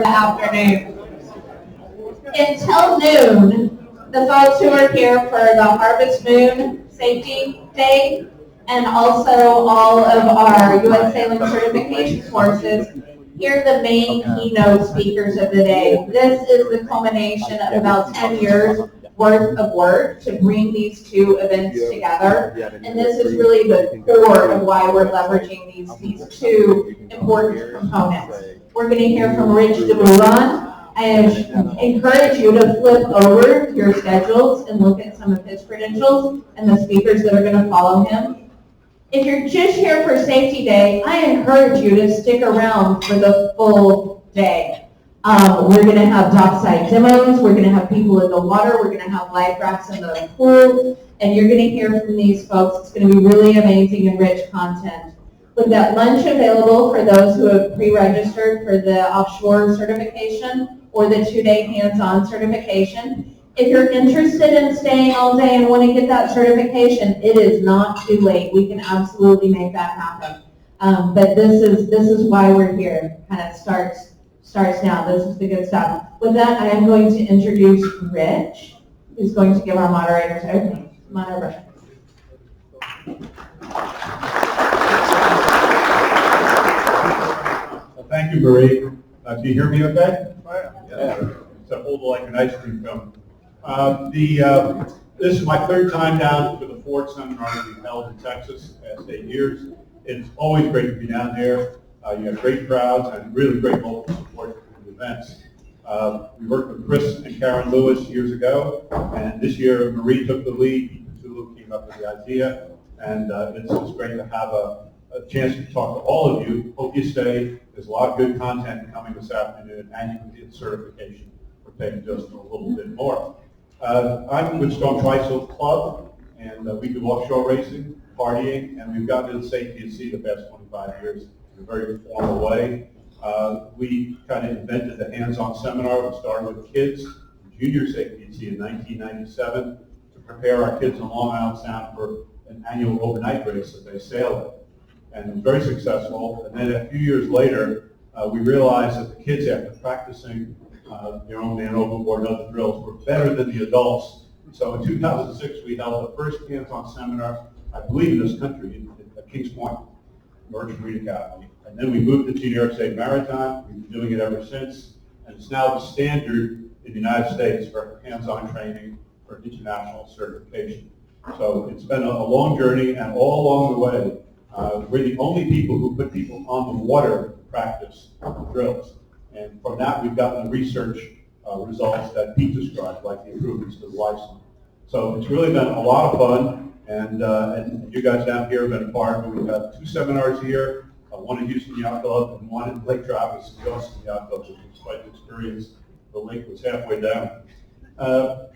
the afternoon. Until noon, the folks who are here for the Harvest Moon Safety Day and also all of our U.S. Sailing Certification courses, here are the main keynote speakers of the day. This is the culmination of about 10 years worth of work to bring these two events together. And this is really the core of why we're leveraging these two important components. We're going to hear from Rich DeBoulan. I encourage you to flip over your schedules and look at some of his credentials and the speakers that are going to follow him. If you're just here for Safety Day, I encourage you to stick around for the full day. We're going to have dockside demos, we're going to have people in the water, we're going to have life rafts in the pool, and you're going to hear from these folks. It's going to be really amazing and rich content. With that lunch available for those who have pre-registered for the offshore certification or the 2-day hands-on certification. If you're interested in staying all day and want to get that certification, it is not too late. We can absolutely make that happen. But this is why we're here. Kind of starts now. This is the good stuff. With that, I am going to introduce Rich, who's going to give our moderators opening. Come on over. Well, thank you, Marie. Do you hear me okay? Yeah. So hold it like an ice cream cone. This is my third time down for the Ford seminar that we've held in Texas the past 8 years. It's always great to be down there. You have great crowds and really great local support for the events. We worked with Chris and Karen Lewis years ago, and this year Marie took the lead. Tulu came up with the idea, and it's just great to have a chance to talk to all of you. Hope you stay. There's a lot of good content coming this afternoon, and you can get certification for paying just a little bit more. I'm with Storm Tricycle Club, and we do offshore racing, partying, and we've gotten into safety at sea the past 25 years in a very formal way. We kind of invented the hands-on seminar. We started with kids, junior safety at sea in 1997 to prepare our kids in Long Island Sound for an annual overnight race that they sail in. And it was very successful. And then a few years later, we realized that the kids, after practicing their own man overboard and other drills, were better than the adults. So in 2006, we held the first hands-on seminar, I believe, in this country, at Kings Point, Merchant Marine Academy. And then we moved it to New York State Maritime. We've been doing it ever since. And it's now the standard in the United States for hands-on training for international certification. So it's been a long journey, and all along the way, we're the only people who put people on the water to practice drills. And from that, we've gotten the research results that Pete described, like the improvements to the lifestyle. So it's really been a lot of fun, and you guys down here have been a part. We've had 2 seminars here, one in Houston Yacht Club and one in Lake Travis in Austin Yacht Club, which was quite an experience. The lake was halfway down. How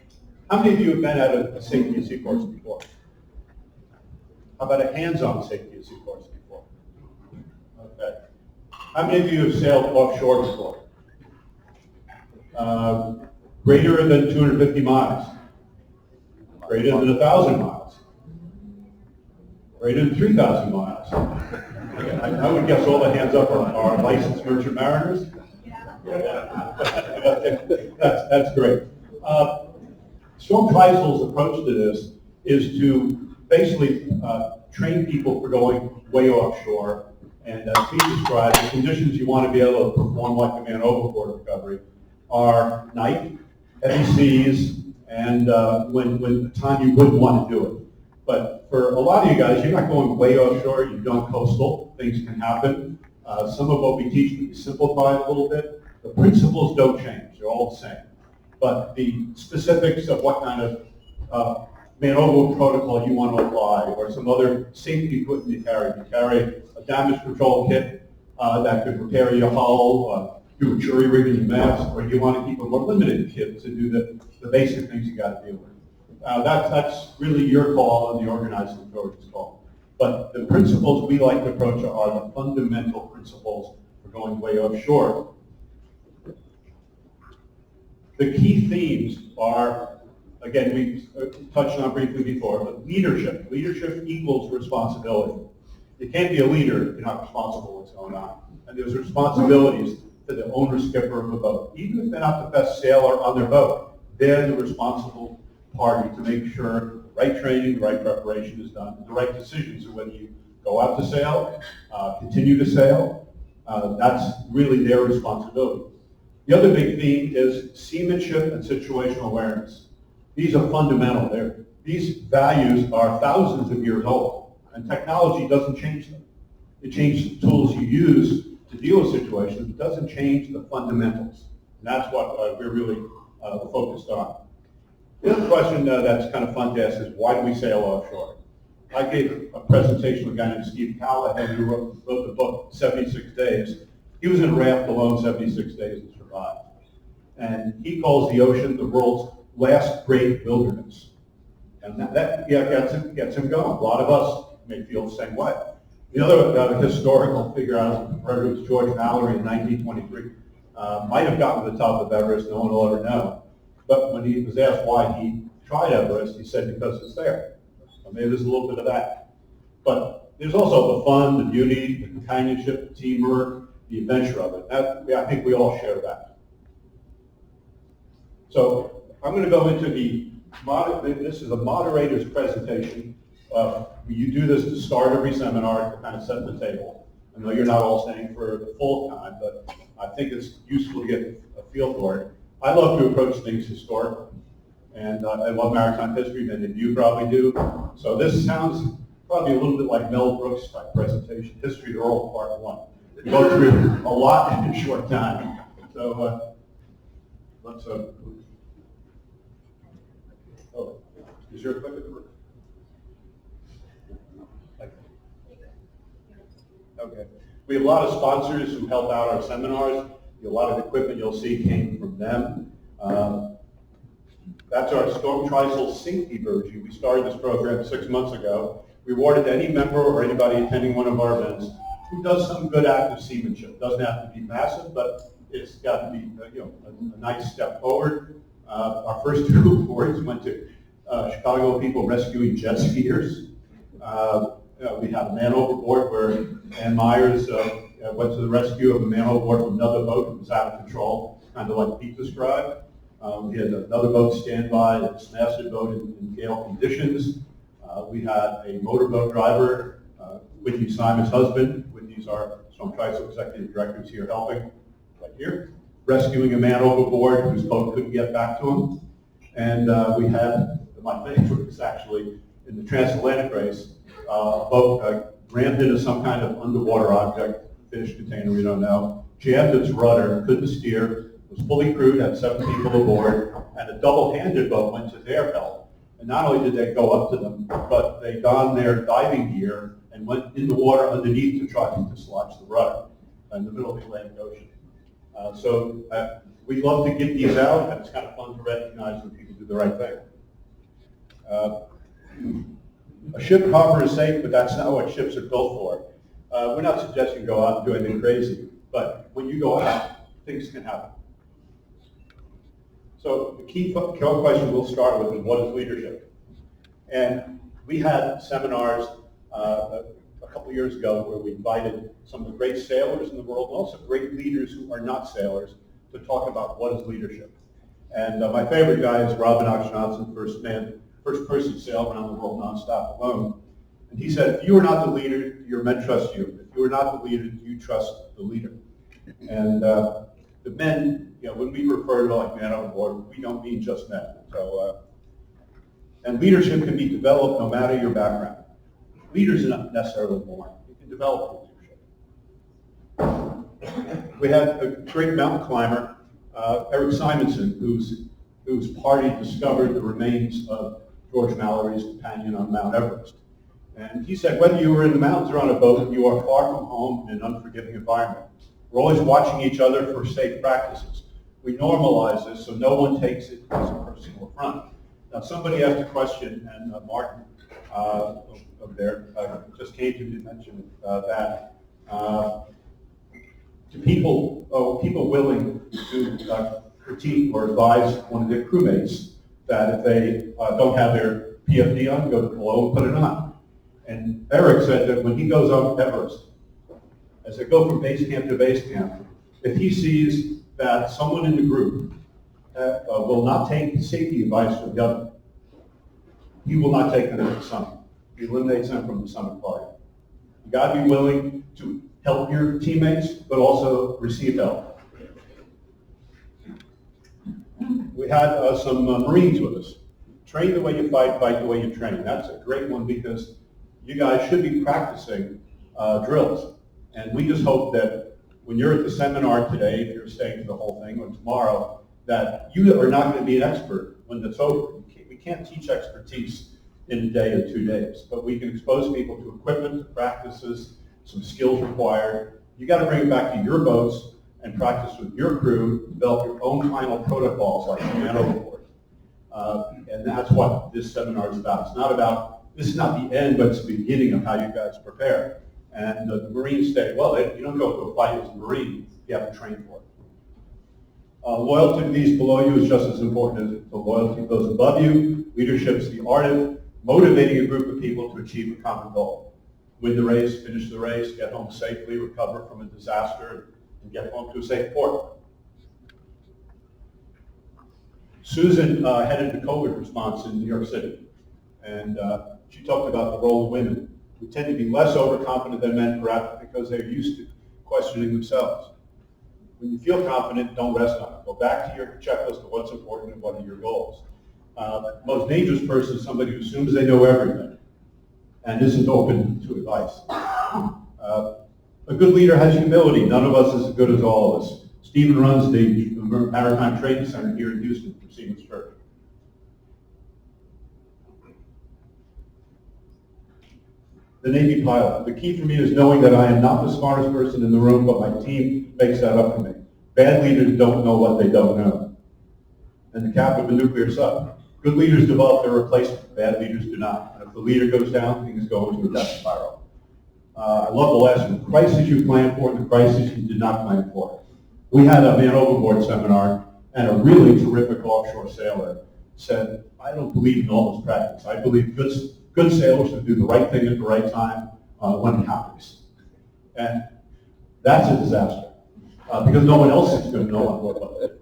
many of you have been at a safety at sea course before? How about a hands-on safety at sea course before? Okay. How many of you have sailed offshore before? Greater than 250 miles. Greater than 1,000 miles. Greater than 3,000 miles. I would guess all the hands up are licensed merchant mariners. Yeah. That's great. Storm Tricycle's approach to this is to basically train people for going way offshore, and as Pete described, the conditions you want to be able to perform like a man overboard recovery are night, heavy seas, and when the time you wouldn't want to do it. But for a lot of you guys, you're not going way offshore, you're going coastal, things can happen. Some of what we teach can be simplified a little bit. The principles don't change, they're all the same. But the specifics of what kind of man overboard protocol you want to apply, or some other safety equipment you carry a damage control kit that could repair your hull, do a jury rig in your mast, or you want to keep a more limited kit to do the basic things you got to deal with. That's really your call and the organizing authority's call. But the principles we like to approach are the fundamental principles for going way offshore. The key themes are, again, we touched on briefly before, but leadership. Leadership equals responsibility. You can't be a leader if you're not responsible for what's going on. And there's responsibilities to the owner skipper of the boat. Even if they're not the best sailor on their boat, they're the responsible party to make sure the right training, the right preparation is done, the right decisions of whether you go out to sail, continue to sail. That's really their responsibility. The other big theme is seamanship and situational awareness. These are fundamental. These values are thousands of years old, and technology doesn't change them. It changes the tools you use to deal with situations. It doesn't change the fundamentals. And that's what we're really focused on. The other question that's kind of fun to ask is, why do we sail offshore? I gave a presentation with a guy named Steve Callahan, who wrote the book 76 Days. He was in a raft alone 76 days and survived. And he calls the ocean the world's last great wilderness. And that gets him going. A lot of us may feel the same way. The other historical figure I heard was George Mallory in 1923. Might have gotten to the top of Everest, no one will ever know. But when he was asked why he tried Everest, he said because it's there. So maybe there's a little bit of that. But there's also the fun, the beauty, the companionship, the teamwork, the adventure of it. I think we all share that. So I'm going to go into this is a moderator's presentation. You do this to start every seminar to kind of set the table. I know you're not all staying for the full time, but I think it's useful to get a feel for it. I love to approach things historically, and I love maritime history, many of you probably do. So this sounds probably a little bit like Mel Brooks' type presentation, History of the World Part 1. We go through a lot in a short time. So let's, is your equipment working? Okay. We have a lot of sponsors who help out our seminars. A lot of equipment you'll see came from them. That's our Storm Trysail Sink Diversion. We started this program 6 months ago. We awarded any member or anybody attending one of our events who does some good act of seamanship. It doesn't have to be massive, but it's got to be a nice step forward. Our first two awards went to Chicago people rescuing jet skiers. We had a man overboard where Ann Myers went to the rescue of a man overboard from another boat that was out of control, kind of like Pete described. We had another boat stand by that smashed the boat in gale conditions. We had a motorboat driver, Whitney Simon's husband. Whitney's our Storm Trysail executive director, who's here helping, right here, rescuing a man overboard whose boat couldn't get back to him. And we had, my favorite was actually in the transatlantic race, a boat rammed into some kind of underwater object, fish container, we don't know, jammed its rudder, couldn't steer, was fully crewed, had 7 people aboard, and a double-handed boat went to their help. And not only did they go up to them, but they donned their diving gear and went in the water underneath to try to dislodge the rudder in the middle of the Atlantic Ocean. We love to give these out, and it's kind of fun to recognize when people do the right thing. A ship harbor is safe, but that's not what ships are built for. We're not suggesting you go out and do anything crazy, but when you go out, things can happen. So the key question we'll start with is, what is leadership? And we had seminars a couple of years ago where we invited some of the great sailors in the world, and also great leaders who are not sailors, to talk about what is leadership. And my favorite guy is Robin Knox Johnson, first person sailed around the world nonstop alone. And he said, if you are not the leader, your men trust you. If you are not the leader, you trust the leader. And the men, when we refer to like man overboard, we don't mean just men. So, and leadership can be developed no matter your background. Leaders are not necessarily born. You can develop leadership. We had a great mountain climber, Eric Simonson, whose party discovered the remains of George Mallory's companion on Mount Everest. And he said, whether you were in the mountains or on a boat, you are far from home in an unforgiving environment. We're always watching each other for safe practices. We normalize this so no one takes it as a personal affront. Now, somebody asked a question, and Martin over there just came to me to mention that to people willing to critique or advise one of their crewmates that if they don't have their PFD on, go below and put it on. And Eric said that when he goes up Everest, as they go from base camp to base camp, If he sees that someone in the group will not take safety advice from the other, he will not take them to the summit. He eliminates them from the summit party. You got to be willing to help your teammates, but also receive help. We had some Marines with us. Train the way you fight, fight the way you train. That's a great one because you guys should be practicing drills. And we just hope that when you're at the seminar today, if you're staying for the whole thing, or tomorrow, that you are not going to be an expert when it's over. We can't teach expertise in a day or 2 days, but we can expose people to equipment, to practices, some skills required. You got to bring it back to your boats and practice with your crew, develop your own final protocols like man overboard. And that's what this seminar is about. It's not about, this is not the end, but it's the beginning of how you guys prepare. And the Marines say, well, you don't go to a fight as a Marine, you have to train for it. Loyalty to these below you is just as important as the loyalty to those above you. Leadership is the art of motivating a group of people to achieve a common goal. Win the race, finish the race, get home safely, recover from a disaster, and get home to a safe port. Susan headed the COVID response in New York City, and she talked about the role of women, who tend to be less overconfident than men, perhaps because they're used to questioning themselves. When you feel confident, don't rest on it. Go back to your checklist of what's important and what are your goals. The most dangerous person is somebody who assumes they know everything and isn't open to advice. A good leader has humility. None of us is as good as all of us. Stephen runs the Maritime Training Center here in Houston for Seamen's Church. The Navy pilot. The key for me is knowing that I am not the smartest person in the room, but my team makes that up for me. Bad leaders don't know what they don't know. And the captain of a nuclear sub. Good leaders develop their replacement. Bad leaders do not. And if the leader goes down, things go into a death spiral. I love the lesson. The crisis you plan for and the crisis you did not plan for. We had a man overboard seminar, and a really terrific offshore sailor said, I don't believe in all this practice. I believe good sailors should do the right thing at the right time when it happens. And that's a disaster, because no one else is going to know on board of it,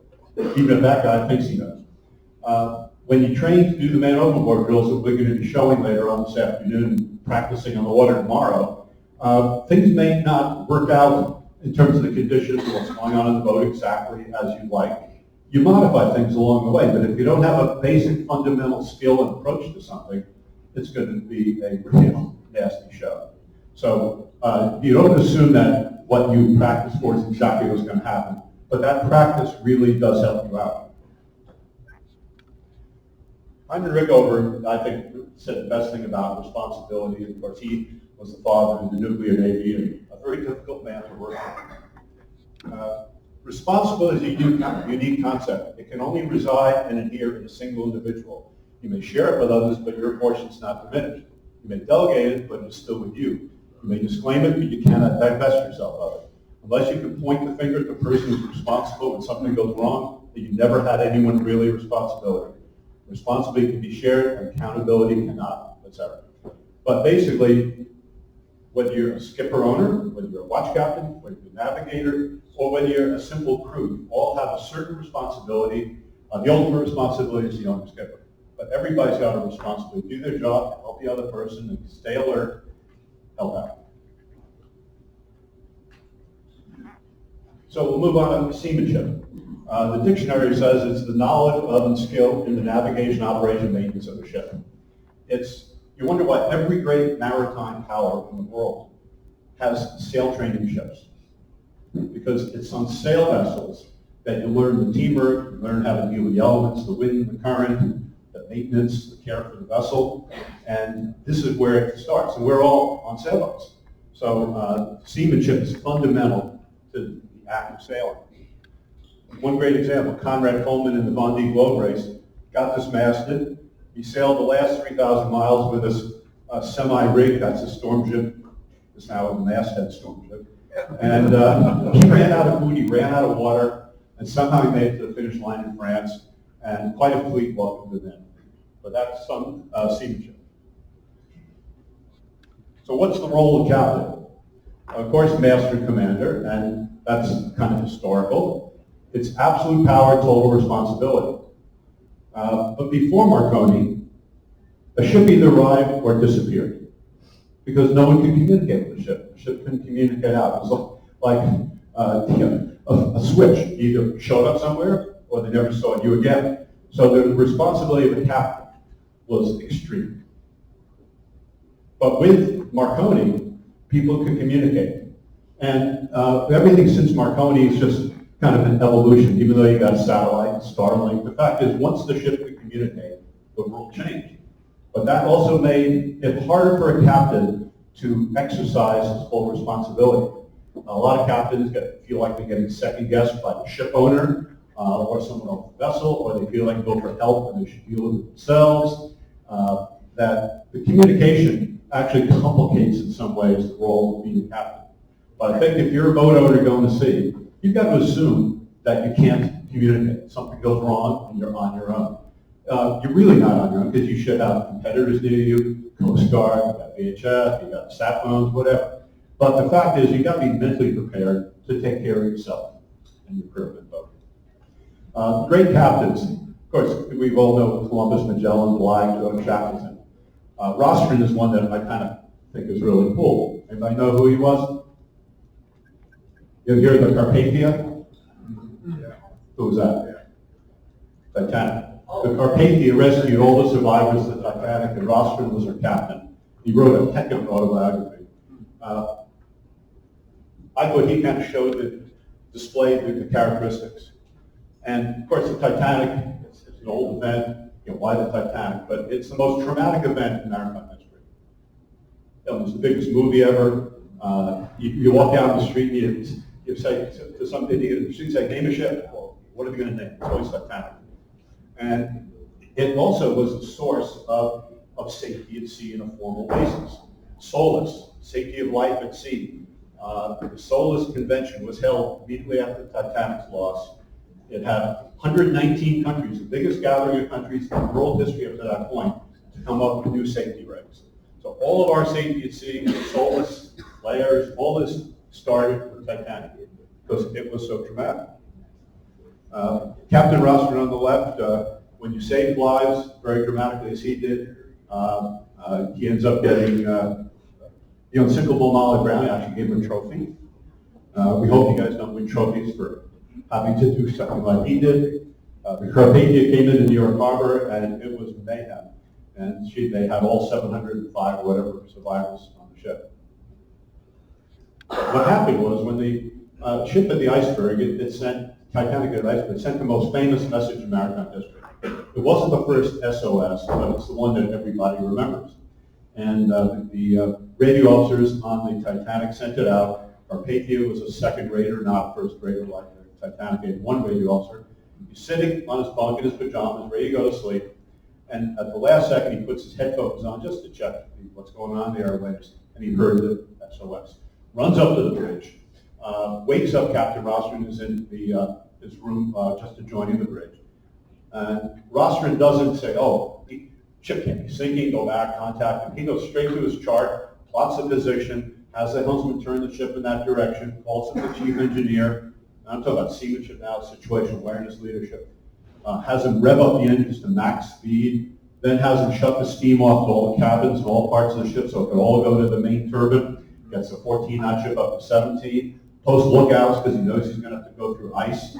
even if that guy thinks he knows. When you train to do the man overboard drills that we're going to be showing later on this afternoon, practicing on the water tomorrow, things may not work out in terms of the conditions, what's going on in the boat exactly as you'd like. You modify things along the way, but if you don't have a basic fundamental skill and approach to something, it's going to be a real nasty show. So you don't assume that what you practice for is exactly what's going to happen, but that practice really does help you out. Hyman Rickover, I think, said the best thing about responsibility. Of course, he was the father of the nuclear navy and a very difficult man to work with. Responsibility is a unique concept. It can only reside and adhere in a single individual. You may share it with others, but your portion is not diminished. You may delegate it, but it's still with you. You may disclaim it, but you cannot divest yourself of it. Unless you can point the finger at the person who's responsible when something goes wrong, then you never had anyone really responsibility. Responsibility can be shared, and accountability cannot, etc. But basically, whether you're a skipper owner, whether you're a watch captain, whether you're a navigator, or whether you're a simple crew, you all have a certain responsibility. The ultimate responsibility is the owner skipper. But everybody's got a responsibility. Do their job, help the other person, and stay alert, help out. So we'll move on to seamanship. The dictionary says it's the knowledge of and skill in the navigation, operation, maintenance of a ship. You wonder why every great maritime power in the world has sail training ships. Because it's on sail vessels that you learn the teamwork, you learn how to deal with the elements, the wind, the current, the maintenance, the care for the vessel, and this is where it starts. And we're all on sailboats. So seamanship is fundamental to the act of sailing. One great example, Conrad Coleman in the Vendée Globe race got dismasted. He sailed the last 3,000 miles with his semi-rig, that's a storm ship. It's now a masthead storm ship. And he ran out of food, he ran out of water, and somehow he made it to the finish line in France, and quite a fleet welcomed him in. But that's some seamanship. So what's the role of captain? Of course, master and commander, and That's kind of historical. It's absolute power, total responsibility. But before Marconi, a ship either arrived or disappeared because no one could communicate with the ship. The ship couldn't communicate out. It was like a switch. You either showed up somewhere or they never saw you again. So the responsibility of a captain was extreme. But with Marconi, people could communicate. And everything since Marconi is just kind of an evolution, even though you got satellite, Starlink. The fact is, once the ship could communicate, the world changed. But that also made it harder for a captain to exercise his full responsibility. A lot of captains feel like they're getting second-guessed by the ship owner or someone on the vessel, or they feel like they go for help and they should deal with it themselves. That the communication actually complicates in some ways the role of being a captain. But I think if you're a boat owner going to sea, you've got to assume that you can't communicate. Something goes wrong and you're on your own. You're really not on your own because you should have competitors near you, Coast Guard, you've got VHF, you've got sat phones, whatever. But the fact is, you've got to be mentally prepared to take care of yourself and your crew and boat. Great captains. Of course, we all know Columbus, Magellan, Bligh, Joe Shackleton. Rostron is one that I kind of think is really cool. Anybody know who he was? You hear the Carpathia? Yeah. Who was that? Yeah. Titanic. The Carpathia rescued all the survivors of the Titanic, and Rostron was her captain. He wrote a heck of an autobiography. I thought he kind of displayed the characteristics. And of course, the Titanic, it's an old event. Why the Titanic? But it's the most traumatic event in maritime history. It was the biggest movie ever. You walk down the street and you say to some idiot, you say, name a ship. Well, what are they going to name? It's always Titanic. And it also was the source of safety at sea in a formal basis. SOLAS, safety of life at sea. The SOLAS convention was held immediately after Titanic's loss. It had 119 countries, the biggest gathering of countries in world history up to that point, to come up with new safety regs. So all of our safety at sea, SOLAS, layers, all this started with Titanic because it was so traumatic. Captain Rostron on the left, when you saved lives very dramatically as he did, he ends up getting the unsinkable Molly Brown actually gave him a trophy. We hope you guys don't win trophies for having to do something like he did. The Carpathia came into New York Harbor and it was mayhem. And they had all 705 or whatever survivors on the ship. What happened was when the ship hit the iceberg, it sent, Titanic hit the iceberg, it sent the most famous message in maritime history. It wasn't the first SOS, but it's the one that everybody remembers. And the radio officers on the Titanic sent it out. Carpathia was a second rater, not first rater like the Titanic. Had one radio officer. He's sitting on his bunk in his pajamas, ready to go to sleep. And at the last second, he puts his headphones on just to check what's going on there, and he heard the SOS. Runs up to the bridge, wakes up Captain Rostron, who's in his room just adjoining the bridge. And Rostron doesn't say, oh, ship can't be sinking, go back, contact him. He goes straight to his chart, plots the position, has the helmsman turn the ship in that direction, calls up the chief engineer. I'm talking about seamanship now, situational awareness, leadership. Has him rev up the engines to max speed, then has him shut the steam off to all the cabins and all parts of the ship so it can all go to the main turbine. Gets a 14-knot ship up to 17. Post lookouts because he knows he's going to have to go through ice.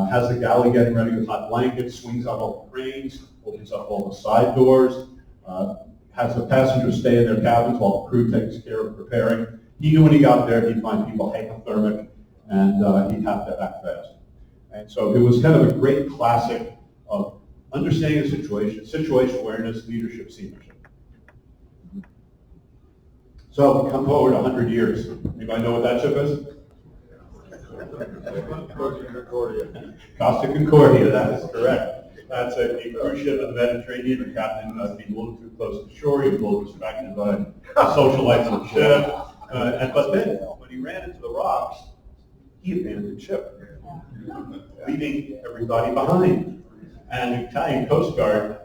Has the galley getting ready with hot blankets, swings out all the cranes, opens up all the side doors, has the passengers stay in their cabins while the crew takes care of preparing. He knew when he got there he'd find people hypothermic and he'd have to act fast. And so it was kind of a great classic of understanding the situation, situational awareness, leadership, seamanship. So come forward 100 years. Anybody know what that ship is? Costa Concordia, that is correct. That's a cruise ship in the Mediterranean. The captain being a little too close to shore. He was a little distracted by the socialites on the ship. But then, when he ran into the rocks, he abandoned ship, leaving everybody behind. And the Italian Coast Guard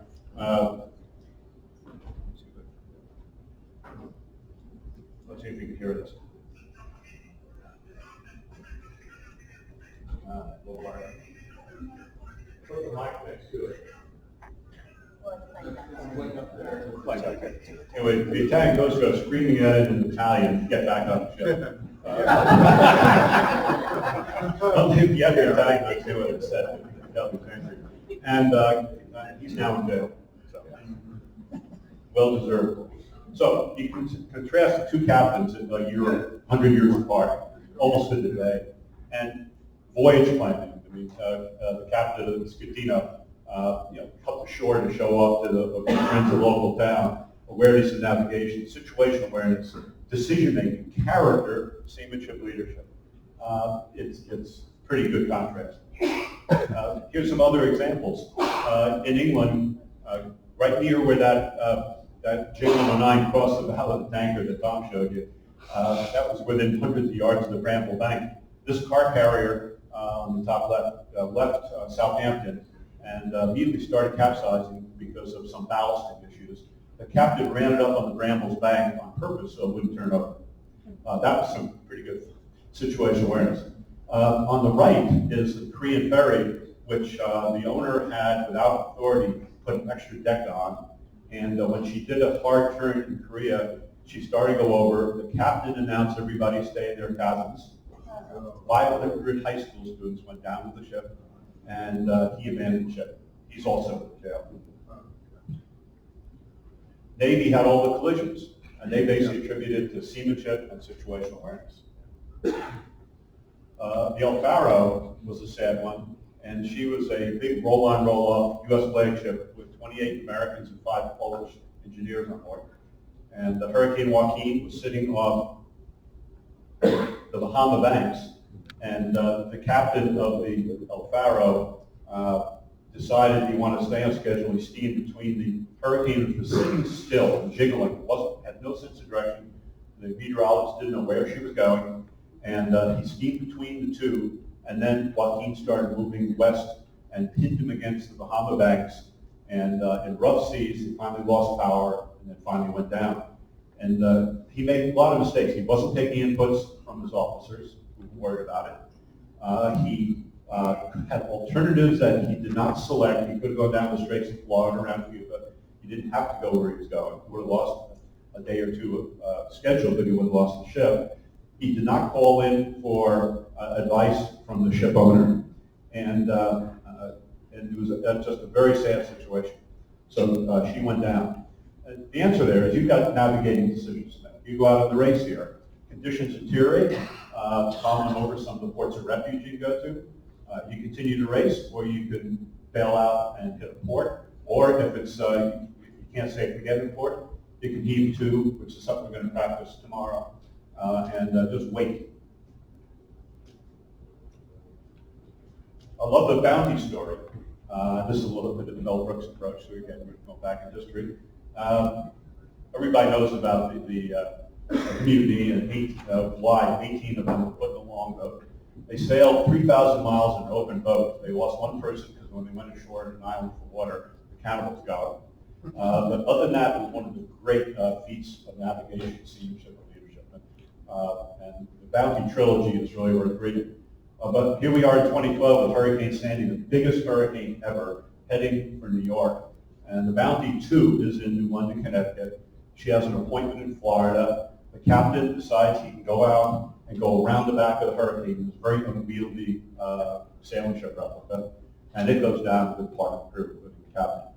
let's see if you can hear this. mic next to it. Anyway, the Italian Coast Guard screaming at it in Italian, get back on the ship. I don't think the other Italian folks knew what it said. And he's now in jail. So, well deserved. So you can contrast the two captains in a year, 100 years apart, almost in the day, and voyage planning. I mean, the captain of the Scutino, helped ashore to show up to the friends of the local town, awareness of navigation, situational awareness, decision-making, character, seamanship leadership. It's pretty good contrast. Here's some other examples. In England, right near where that J109 crossed the bow of the tanker that Tom showed you, that was within hundreds of yards of the Bramble Bank. This car carrier on the top left Southampton, and immediately started capsizing because of some ballasting issues. The captain ran it up on the Bramble's bank on purpose so it wouldn't turn over. That was some pretty good situational awareness. On the right is the Korean ferry, which the owner had, without authority, put an extra deck on. And when she did a hard turn in Korea, she started to go over. The captain announced everybody stay in their cabins. 500 high school students went down with the ship, and he abandoned the ship. He's also in jail. Navy had all the collisions, and they basically attributed to seamanship and situational awareness. The El Faro was a sad one, and she was a big roll-on, roll-off U.S. flagship with 28 Americans and 5 Polish engineers on board. And Hurricane Joaquin was sitting off the Bahama Banks, and the captain of the El Faro decided he wanted to stay on schedule. He steamed between the hurricane, which was sitting still and jiggling, had no sense of direction. The meteorologist didn't know where she was going, and he steamed between the two, and then Joaquin started moving west and pinned him against the Bahama Banks, and in rough seas, he finally lost power, and then finally went down. And he made a lot of mistakes. He wasn't taking inputs from his officers, who were worried about it. He had alternatives that he did not select. He could have gone down the Straits of Florida around Cuba. He didn't have to go where he was going. He would have lost a day or two of schedule, but he would have lost the ship. He did not call in for advice from the ship owner, and it was just a very sad situation. So she went down. The answer there is you've got navigating decisions to make. You go out on the race here. Conditions deteriorate. Follow them over some of the ports of refuge you can go to. You continue to race, or you can bail out and hit a port. Or if it's you can't safely get in port, you can heave to, which is something we're going to practice tomorrow, and just wait. I love the bounty story. This is a little bit of the Mel Brooks approach, so again, we're going back in history. Everybody knows about the community in July, 18 of them were put in a longboat. They sailed 3,000 miles in an open boat. They lost one person because when they went ashore at an island for water, the cannibals got them. But other than that, it was one of the great feats of navigation, seamanship, and leadership. And the Bounty trilogy is really worth reading. But here we are in 2012 with Hurricane Sandy, the biggest hurricane ever, heading for New York. And the Bounty 2 is in New London, Connecticut. She has an appointment in Florida. The captain decides he can go out and go around the back of the hurricane. It's a very unwieldy sailing ship replica. And it goes down with part of the crew, with the captain.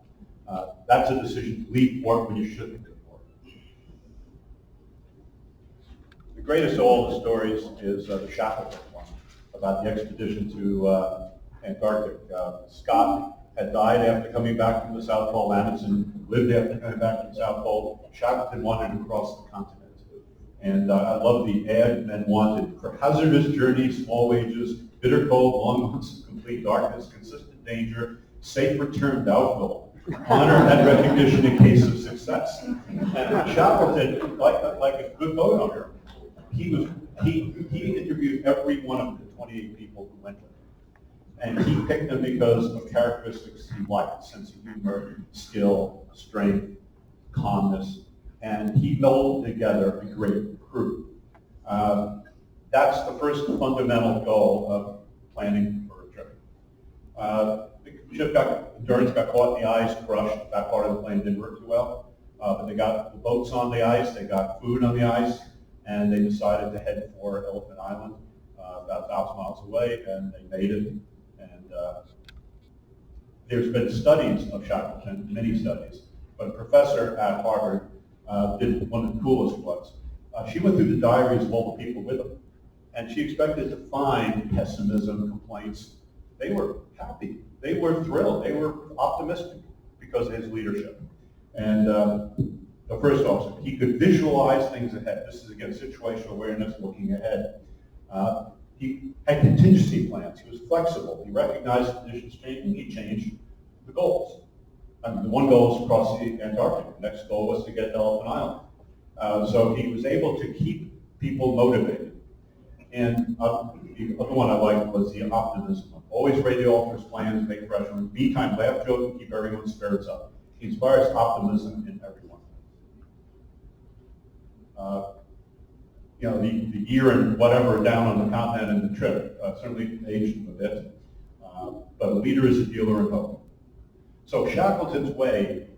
That's a decision to leave port when you shouldn't leave port. The greatest of all the stories is the Shackleton one, about the expedition to Antarctic. Scott had died after coming back from the South Pole. Amundsen lived after coming back from the South Pole. Shackleton wanted to cross the continent. And I love the ad men wanted for hazardous journeys, small wages, bitter cold, long months of complete darkness, consistent danger, safe return doubtful, honor and recognition in case of success. And Shackleton, like a good boat owner, he interviewed every one of the 28 people who went there. And he picked them because of characteristics he liked: sense of humor, skill, strength, calmness, and he melded together a great crew. That's the first fundamental goal of planning for a trip. Endurance got caught in the ice, crushed. That part of the plane didn't work too well. But they got the boats on the ice, they got food on the ice, and they decided to head for Elephant Island, about 1,000 miles away, and they made it. And there's been studies of Shackleton, many studies, but a professor at Harvard did one of the coolest ones. She went through the diaries of all the people with him, and she expected to find pessimism, complaints. They were happy. They were thrilled. They were optimistic because of his leadership. And the first officer, he could visualize things ahead. This is, again, situational awareness, looking ahead. He had contingency plans. He was flexible. He recognized conditions changing. He changed the goals. I mean, the one goal was to cross the Antarctic. The next goal was to get to Elephant Island. So he was able to keep people motivated. And the other one I liked was the optimism. Always ready to alter his plans, make fresh ones. Meantime, laugh, joke, and keep everyone's spirits up. He inspires optimism in everyone. The year and whatever down on the continent and the trip certainly aged him a bit. But a leader is a dealer in hope. So Shackleton's way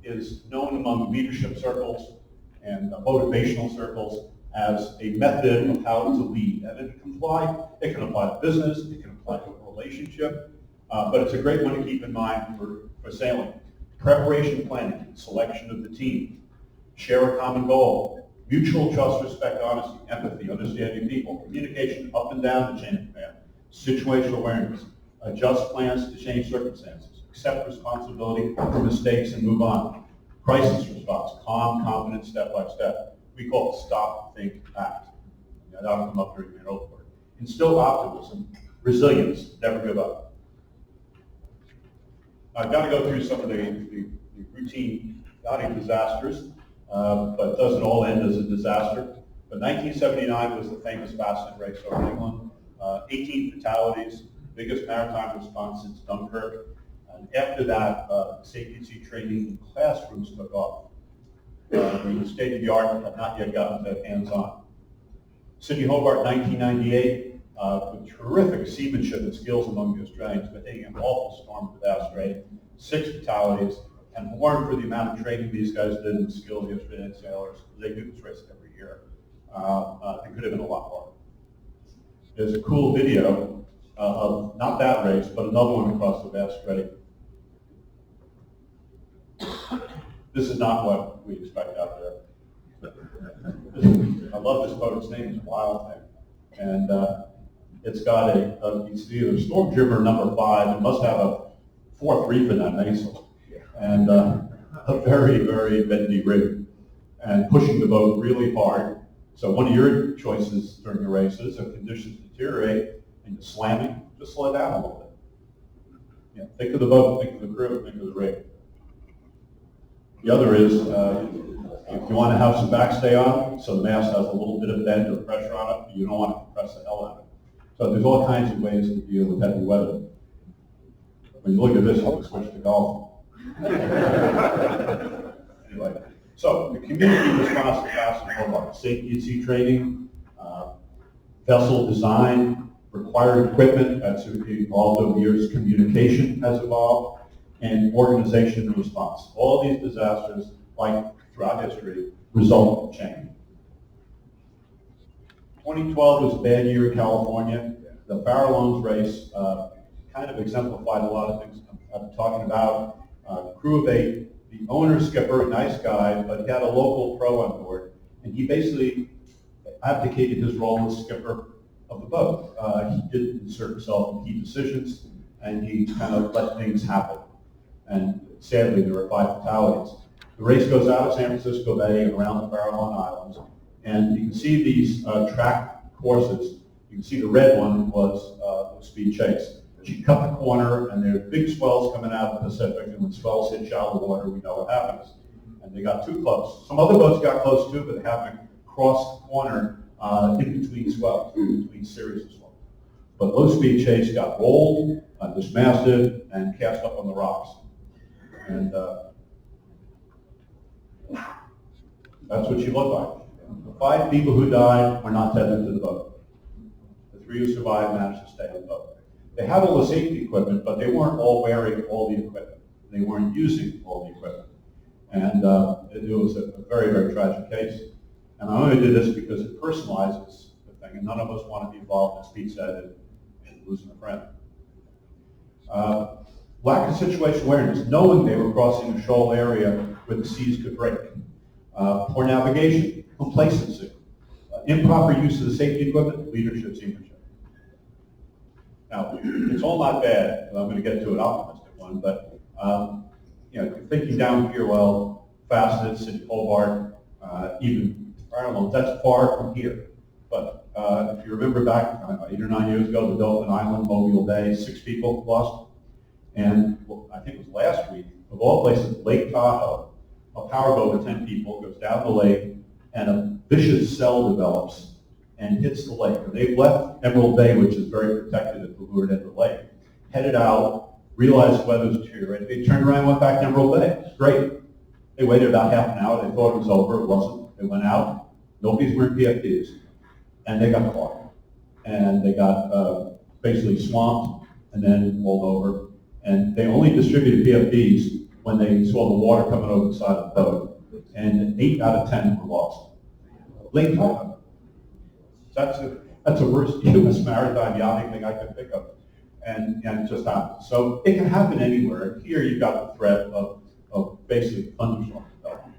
is known among leadership circles and motivational circles as a method of how to lead. And it can apply to business, it can apply to a relationship, but it's a great one to keep in mind for sailing. Preparation planning, selection of the team, share a common goal, mutual trust, respect, honesty, empathy, understanding people, communication up and down the chain of command, situational awareness, adjust plans to change circumstances, accept responsibility for mistakes and move on, crisis response, calm, confident, step by step. We call it stop, think, act. That'll come up during the overboard. Instill optimism, resilience, never give up. I've got to go through some of the routine yachting disasters, but it doesn't all end as a disaster. But 1979 was the famous Basset race over England. 18 fatalities, biggest maritime response since Dunkirk. And after that, safety training in classrooms took off. The state of the art had not yet gotten to hands-on. Sydney Hobart, 1998, with terrific seamanship and skills among the Australians, but hitting an awful storm at the Bass Strait, 6 fatalities, and born for the amount of training these guys did and the skill of the Australian sailors. They do this race every year. It could have been a lot more. There's a cool video of not that race, but another one across the Bass Strait. This is not what we expect out there. I love this boat. Its name is Wild Thing. And it's got it's either Storm Jibber number 5. It must have a 4th reef in that mainsail. And a very, very bendy rig. And pushing the boat really hard. So one of your choices during the races, if conditions deteriorate and you're slamming, just slow down a little bit. Think of the boat, think of the crew, think of the rig. The other is, if you want to have some backstay on it, so the mast has a little bit of bend or pressure on it, but you don't want to compress the hell out of it. So there's all kinds of ways to deal with heavy weather. When you look at this, you can switch to golf. Anyway, so the community response to Basset Hobart, safety at sea training, vessel design, required equipment, that's evolved over years, communication has evolved, and organization and response. All these disasters, like throughout history, result in change. 2012 was a bad year in California. The Farallones race kind of exemplified a lot of things I've been talking about. Crew of 8, the owner skipper, a nice guy, but he had a local pro on board, and he basically abdicated his role as skipper of the boat. He didn't insert himself in key decisions, and he kind of let things happen. And sadly, there were 5 fatalities. The race goes out of San Francisco Bay and around the Farallon Islands, and you can see these track courses. You can see the red one was speed chase. She cut the corner, and there are big swells coming out of the Pacific, and when swells hit shallow water, we know what happens. And they got too close. Some other boats got close too, but they happened to cross the corner in between swells, in between series of swells. But low speed chase got rolled, dismasted, and cast up on the rocks. And that's what she looked like. The 5 people who died were not tethered to the boat. The 3 who survived managed to stay on the boat. They had all the safety equipment, but they weren't all wearing all the equipment. They weren't using all the equipment. And it was a very, very tragic case. And I only did this because it personalizes the thing, and none of us want to be involved, as Pete said, in losing a friend. Lack of situation awareness, knowing they were crossing a shoal area where the seas could break. Poor navigation, complacency, improper use of the safety equipment, leadership seamanship. Now, it's all not bad, and I'm going to get to an optimistic one, but thinking down Pier Well, Fastnet, City Hobart, even Ireland, that's far from here. But if you remember back 8 or 9 years ago, the Dolphin Island, Mobile Bay, 6 people lost. And I think it was last week, of all places, Lake Tahoe, a powerboat with 10 people goes down the lake, and a vicious cell develops and hits the lake. And they've left Emerald Bay, which is very protected at the leeward end of the lake, headed out, realized the weather was deteriorating. They turned around and went back to Emerald Bay. Great. They waited about half an hour. They thought it was over. It wasn't. They went out. Nobody's wearing PFDs. And they got caught. And they got basically swamped and then rolled over. And they only distributed PFDs when they saw the water coming over the side of the boat. And 8 out of 10 were lost. Lake Tahoe. That's a worst U.S. maritime yachting thing I can think of. And it just happens. So it can happen anywhere. Here you've got the threat of basically thunderstorm development.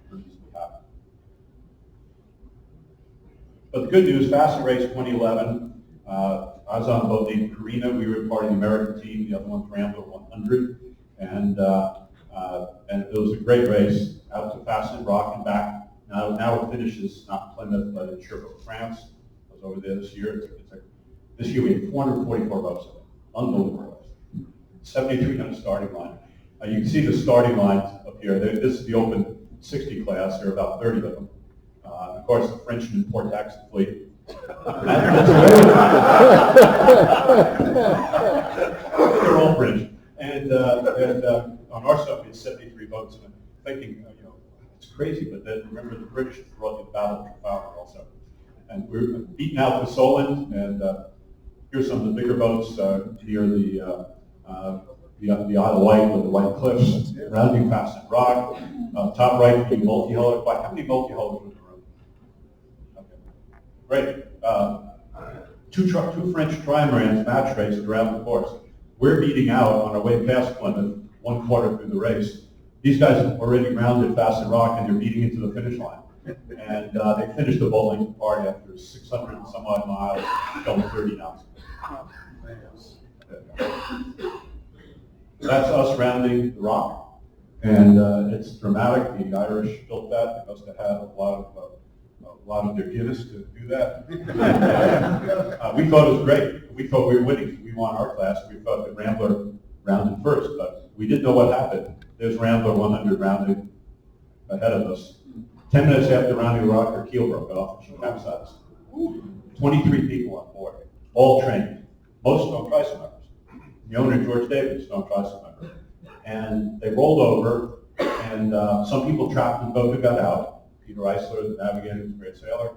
But the good news, Fastnet Race 2011, I was on a boat named Carina. We were part of the American team. The other one's Rambler 100. And it was a great race out to Fastnet Rock and back. Now it finishes not Plymouth, but in Cherbourg, France. I was over there this year. This year we had 444 boats. Unbelievable race. 7,300 starting line. You can see the starting lines up here. This is the open 60 class. There are about 30 of them. Of course, the Frenchman port tax fleet. They're all French. And on our stuff, we had 73 boats. And I'm thinking, it's crazy, but then remember the British brought the Battle of Trafalgar also. And we're beaten out to Solent, and here's some of the bigger boats near the Isle of Wight with the White Cliffs, rounding Fastnet Rock. Top right, the multi-hullers. How many multi-hullers were in the room? Okay. Great. Two French trimarans match raced around the course. We're beating out on our way past Plymouth, 1/4 through the race. These guys have already rounded Fastnet Rock, and they're beating into the finish line. And they finished the bowling party after 600 and some odd miles, going 30 knots. That's us rounding the rock, and it's dramatic. The Irish built that. They must have had a lot of their Guinness to do that. We thought it was great. We thought we were winning. We won our class. We thought that Rambler rounded first, but we didn't know what happened. There's Rambler 100 rounded ahead of us. 10 minutes after rounding the rock, her keel broke off and she capsized. 23 people on board, all trained. Most no TRISO members. The owner, George Davis, no TRISO member. And they rolled over, and some people trapped in the boat who got out. Peter Eisler, the navigator, was a great sailor.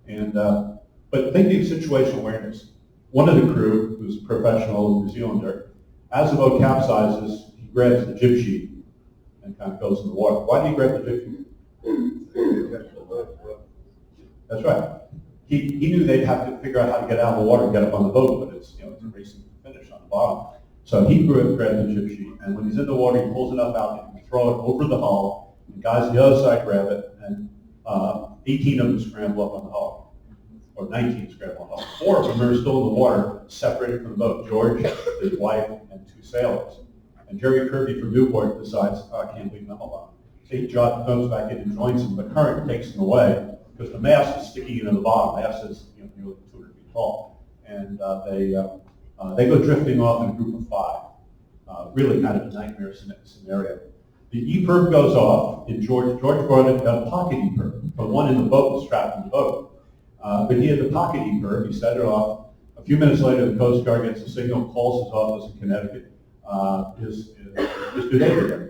And but thinking of situational awareness. One of the crew, who's a professional New Zealander, as the boat capsizes, he grabs the jib sheet and kind of goes in the water. Why did he grab the jib sheet? That's right. He knew they'd have to figure out how to get out of the water and get up on the boat, but it's it's a racing finish on the bottom. So he grabbed the jib sheet, and when he's in the water, he pulls enough out that he can throw it over the hull. The guys on the other side grab it, and 18 of them scramble up on the hull, or 19 scramble on the hull. 4 of them are still in the water, separated from the boat. George, his wife, and 2 sailors. And Jerry Kirby from Newport decides, I can't leave them alone. So he goes back in and joins them. The current takes them away because the mast is sticking into the bottom. The mast is nearly 200 feet tall. And they go drifting off in a group of 5. Really kind of a nightmare scenario. The EPIRB goes off, and George brought a pocket EPIRB. The one in the boat was strapped in the boat. But he had the pocket EPIRB. He set it off. A few minutes later, the Coast Guard gets a signal, calls his office in Connecticut. Is Mr. David there?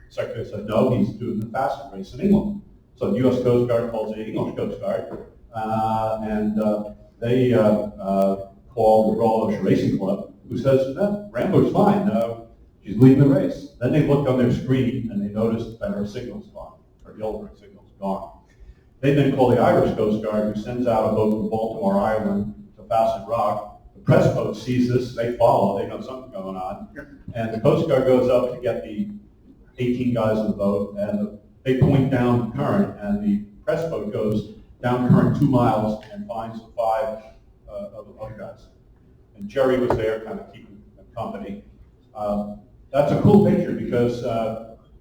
The secretary said, no, he's doing the Fastnet race in England. So the U.S. Coast Guard calls the English Coast Guard, and they call the Royal Ocean Racing Club, who says, no, Rambo's fine, she's leading the race. Then they looked on their screen and they noticed that her signal's gone, her yellow signal's gone. They then call the Irish Coast Guard, who sends out a boat from Baltimore, Ireland to Fasten Rock. The press boat sees this, they follow, they know something's going on. And the Coast Guard goes up to get the 18 guys in the boat, and they point down the current, and the press boat goes down current 2 miles and finds the 5 of the other guys. And Jerry was there kind of keeping them company. That's a cool picture because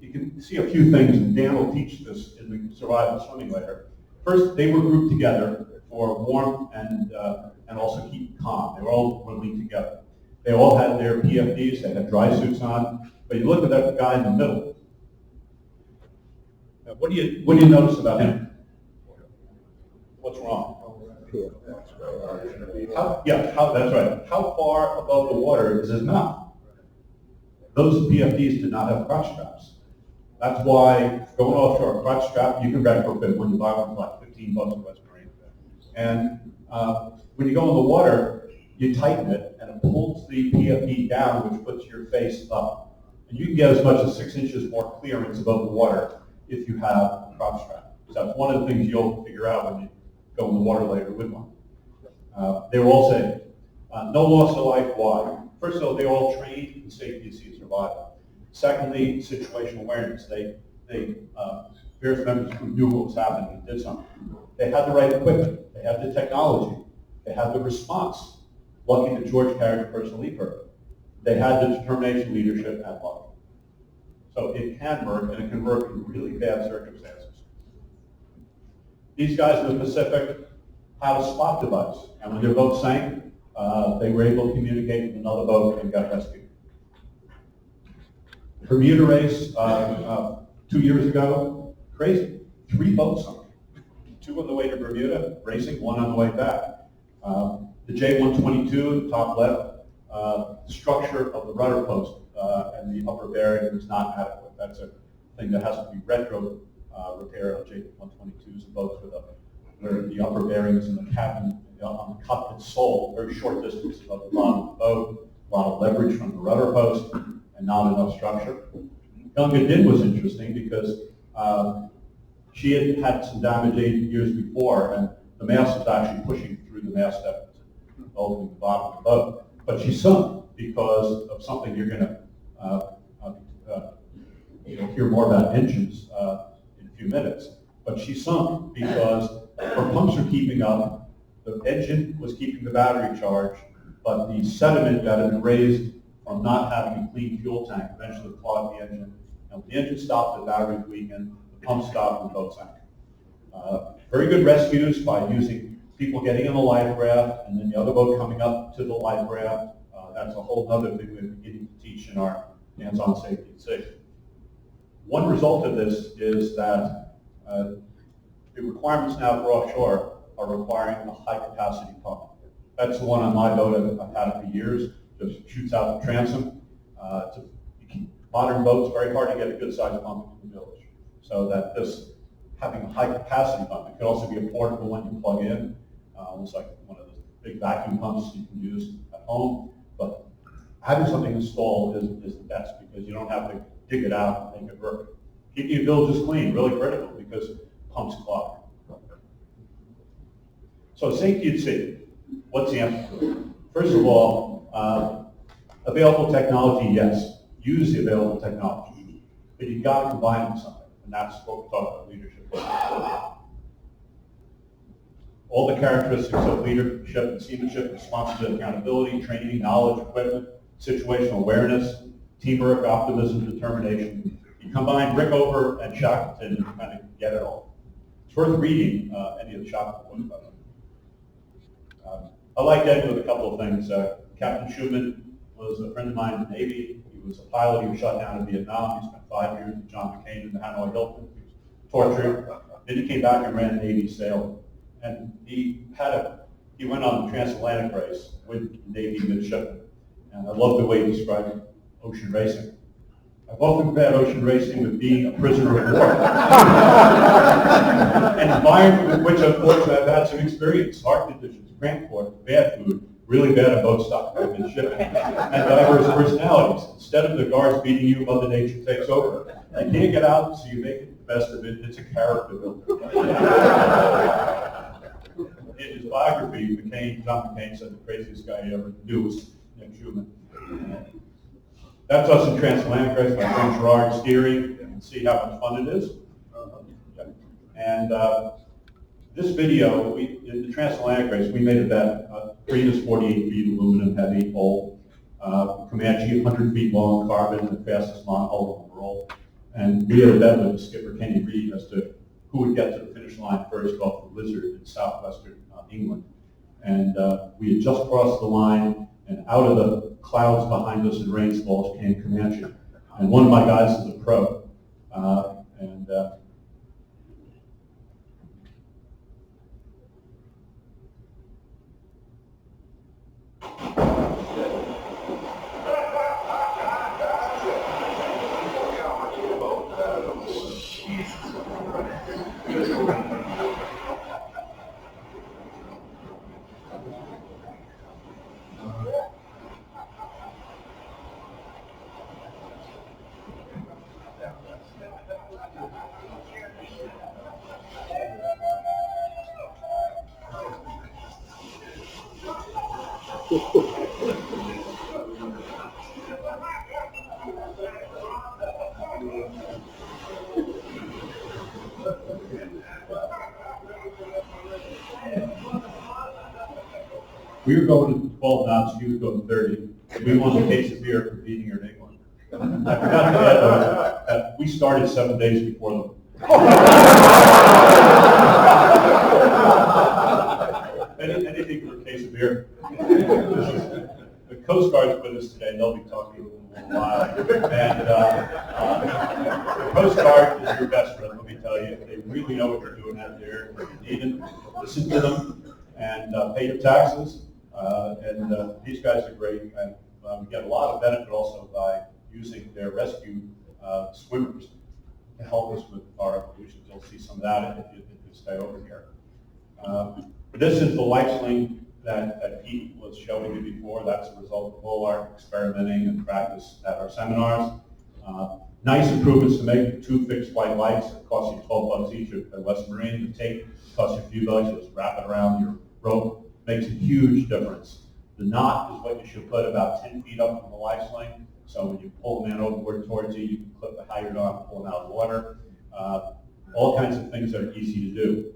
you can see a few things, and Dan will teach this in the survival swimming later. First, they were grouped together for warmth and also keep calm. They were all running together. They all had their PFDs, they had dry suits on, but you look at that guy in the middle. Now, what do you notice about him? What's wrong? That's right. How far above the water is his mouth? Those PFDs did not have crotch straps. That's why going offshore, crotch strap, you can retrofit when you buy one for like $15 at West Marine. And when you go in the water, you tighten it and it pulls the PFD down, which puts your face up. And you can get as much as 6 inches more clearance above the water if you have a crotch strap. So that's one of the things you'll figure out when you go in the water later with one. They were all saying, no loss of life, why? First of all, they all trained in safety, sea survival. Secondly, situational awareness. Various members who knew what was happening and did something. They had the right equipment. They had the technology. They had the response. Lucky that George carried a personal e-permit. They had the determination, leadership, and luck. So it can work, and it can work in really bad circumstances. These guys in the Pacific had a spot device, and when their boat sank, they were able to communicate with another boat and got rescued. The Bermuda race 2 years ago, crazy. 3 boats sunk. 2 on the way to Bermuda, racing, 1 on the way back. The J122 at the top left, the structure of the rudder post and the upper bearing is not adequate. That's a thing that has to be retro repaired on J122s and boats where the upper bearing is in the cabin, on the cockpit sole, very short distance above the bottom of the boat, a lot of leverage from the rudder post, and not enough structure. Gunga Din was interesting because she had had some damage 8 years before, and the mast was actually pushing through the mast that was opening the bottom of the boat. But she sunk because of something you're going to hear more about engines in a few minutes. But she sunk because her pumps are keeping up, the engine was keeping the battery charged, but the sediment that had been raised from not having a clean fuel tank eventually clogged the engine. And when the engine stopped, the battery weakened, the pump stopped, and the boat sank. Very good rescues by using people getting in the life raft and then the other boat coming up to the life raft. That's a whole other thing we're beginning to teach in our hands-on safety and safety. One result of this is that the requirements now for offshore are requiring a high-capacity pump. That's the one on my boat. I've had it for years. Just shoots out the transom. Modern boats, very hard to get a good-sized pump in the village. So that this having a high-capacity pump, it could also be a portable one you plug in, almost like one of those big vacuum pumps you can use at home. But having something installed is the best because you don't have to dig it out and make it work. Keeping your villages clean, really critical because pumps clog. So safety at sea, what's the answer to it? First of all, available technology, yes. Use the available technology. But you've got to combine it with something, and that's what we're talking about leadership. All the characteristics of leadership and seamanship, responsibility, accountability, training, knowledge, equipment, situational awareness, teamwork, optimism, determination. You combine Rickover and Shackleton, and you kind of get it all. It's worth reading any of the Shackleton books. I like that with a couple of things. Captain Schumann was a friend of mine in the Navy. He was a pilot. He was shot down in Vietnam. He spent 5 years with John McCain in the Hanoi Hilton. He was tortured. Then he came back and ran Navy sailing. And he went on the transatlantic race with Navy midshipmen. And I love the way he described ocean racing. I've often compared ocean racing with being a prisoner of war. An environment with which, unfortunately, I've had some experience. Heart conditions, cramp court, bad food, really bad at boat stock and shipping, and diverse personalities. Instead of the guards beating you, Mother Nature takes over. You can't get out, so you make it the best of it. It's a character builder. In his biography, John McCain said the craziest guy he ever knew was Nick Schumann. That's us in Transatlantic Race, my friend Gerard steering. You can see how much fun it is. And this video, in the Transatlantic Race, we made a bet, Prius 48 feet, aluminum heavy hull, Comanche 100 feet long, carbon, the fastest monohull in the world. And we had a bet with skipper Kenny Reed as to who would get to the finish line first off the Lizard in southwestern England. And we had just crossed the line, and out of the clouds behind us in rain squalls came Comanche. And one of my guys is a pro. We were going to 12 knots, she was going 30. We won the case of beer for beating her in England. I forgot to add, though, we started 7 days before them. Anything for a case of beer. The Coast Guard's with us today, they'll be talking a little while. And the Coast Guard is your best friend, let me tell you. They really know what they're doing out there. You need them, listen to them, and pay your taxes. These guys are great, and we get a lot of benefit also by using their rescue swimmers to help us with our evolutions. You'll see some of that if you stay over here. This is the life sling that Pete was showing you before. That's a result of all our experimenting and practice at our seminars. Nice improvements to make. 2 fixed flight lights. It costs you $12 each at West Marine. The tape costs you a few bucks. You just wrap it around your rope. Makes a huge difference. The knot is what you should put about 10 feet up from the life sling. So when you pull the man overboard towards you, you can clip the halyard on, pull him out of the water. All kinds of things that are easy to do.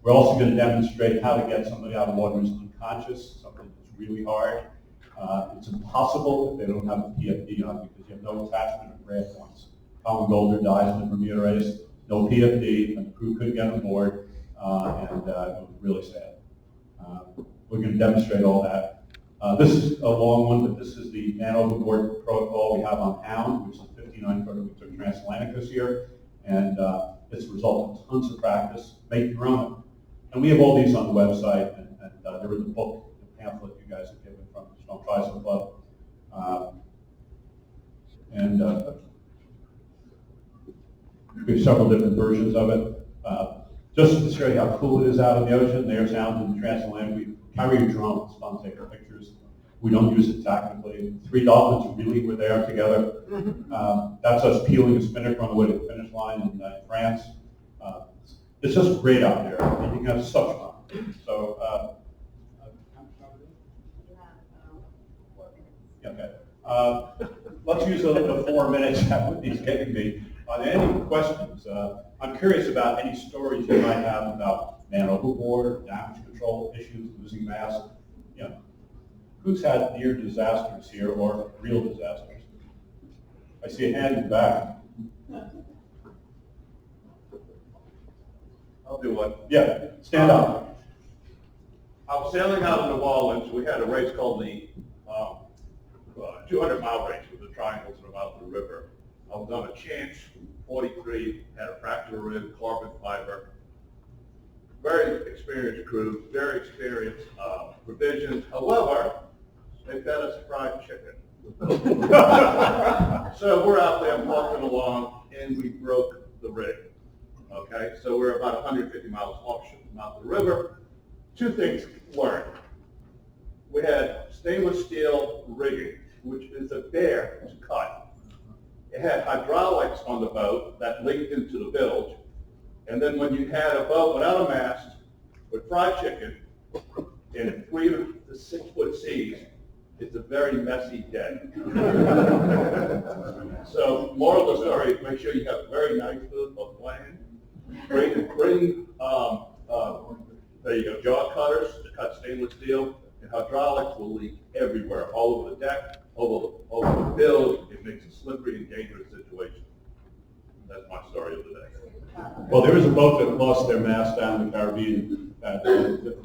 We're also going to demonstrate how to get somebody out of the water who's unconscious, something that's really hard. It's impossible if they don't have a PFD on because you have no attachment of grab points. Colin Golder dies in the Bermuda race, no PFD, and the crew couldn't get on board, and it was really sad. We're going to demonstrate all that. This is a long one, but this is the man overboard protocol we have on Hound, which is a 59-footer we took transatlantic this year, and it's a result of tons of practice. Make your own. And we have all these on the website, and they're in the book, the pamphlet you guys have given from the Strong Tricycle Club. We have several different versions of it. Just to show you how cool it is out in the ocean, there's Hound in the transatlantic. We carry a drone, it's fun to take our pictures. We don't use it tactically. 3 dolphins really were there together. That's us peeling a spinnaker on the way to the finish line in France. It's just great out there. You can have such fun. So, okay. Let's use the 4 minutes that Whitney's giving me. Any questions? I'm curious about any stories you might have about man overboard, damage control issues, losing mass. You know, who's had near disasters here or real disasters? I see a hand in the back. I'll do one. Yeah, stand up. I was sailing out in New Orleans. We had a race called the 200-mile race with the triangles and about the river. I was on a chance, 43, had a fracture rib, carbon fiber. Very experienced crew, very experienced provisions. However, they fed us fried chicken. So we're out there walking along, and we broke the rig. Okay, so we're about 150 miles offshore out the river. 2 things learned. we had stainless steel rigging, which is a bear to cut. It had hydraulics on the boat that linked into the bilge. And then when you had a boat without a mast with fried chicken in 3 to 6 foot seas, it's a very messy day. So, moral of the story, make sure you have a very nice little plan. Bring there you go, jaw cutters to cut stainless steel, and hydraulics will leak everywhere, all over the deck, over the bilge. It makes a slippery and dangerous situation. That's my story of the day. Well, there was a boat that lost their mast down in the Caribbean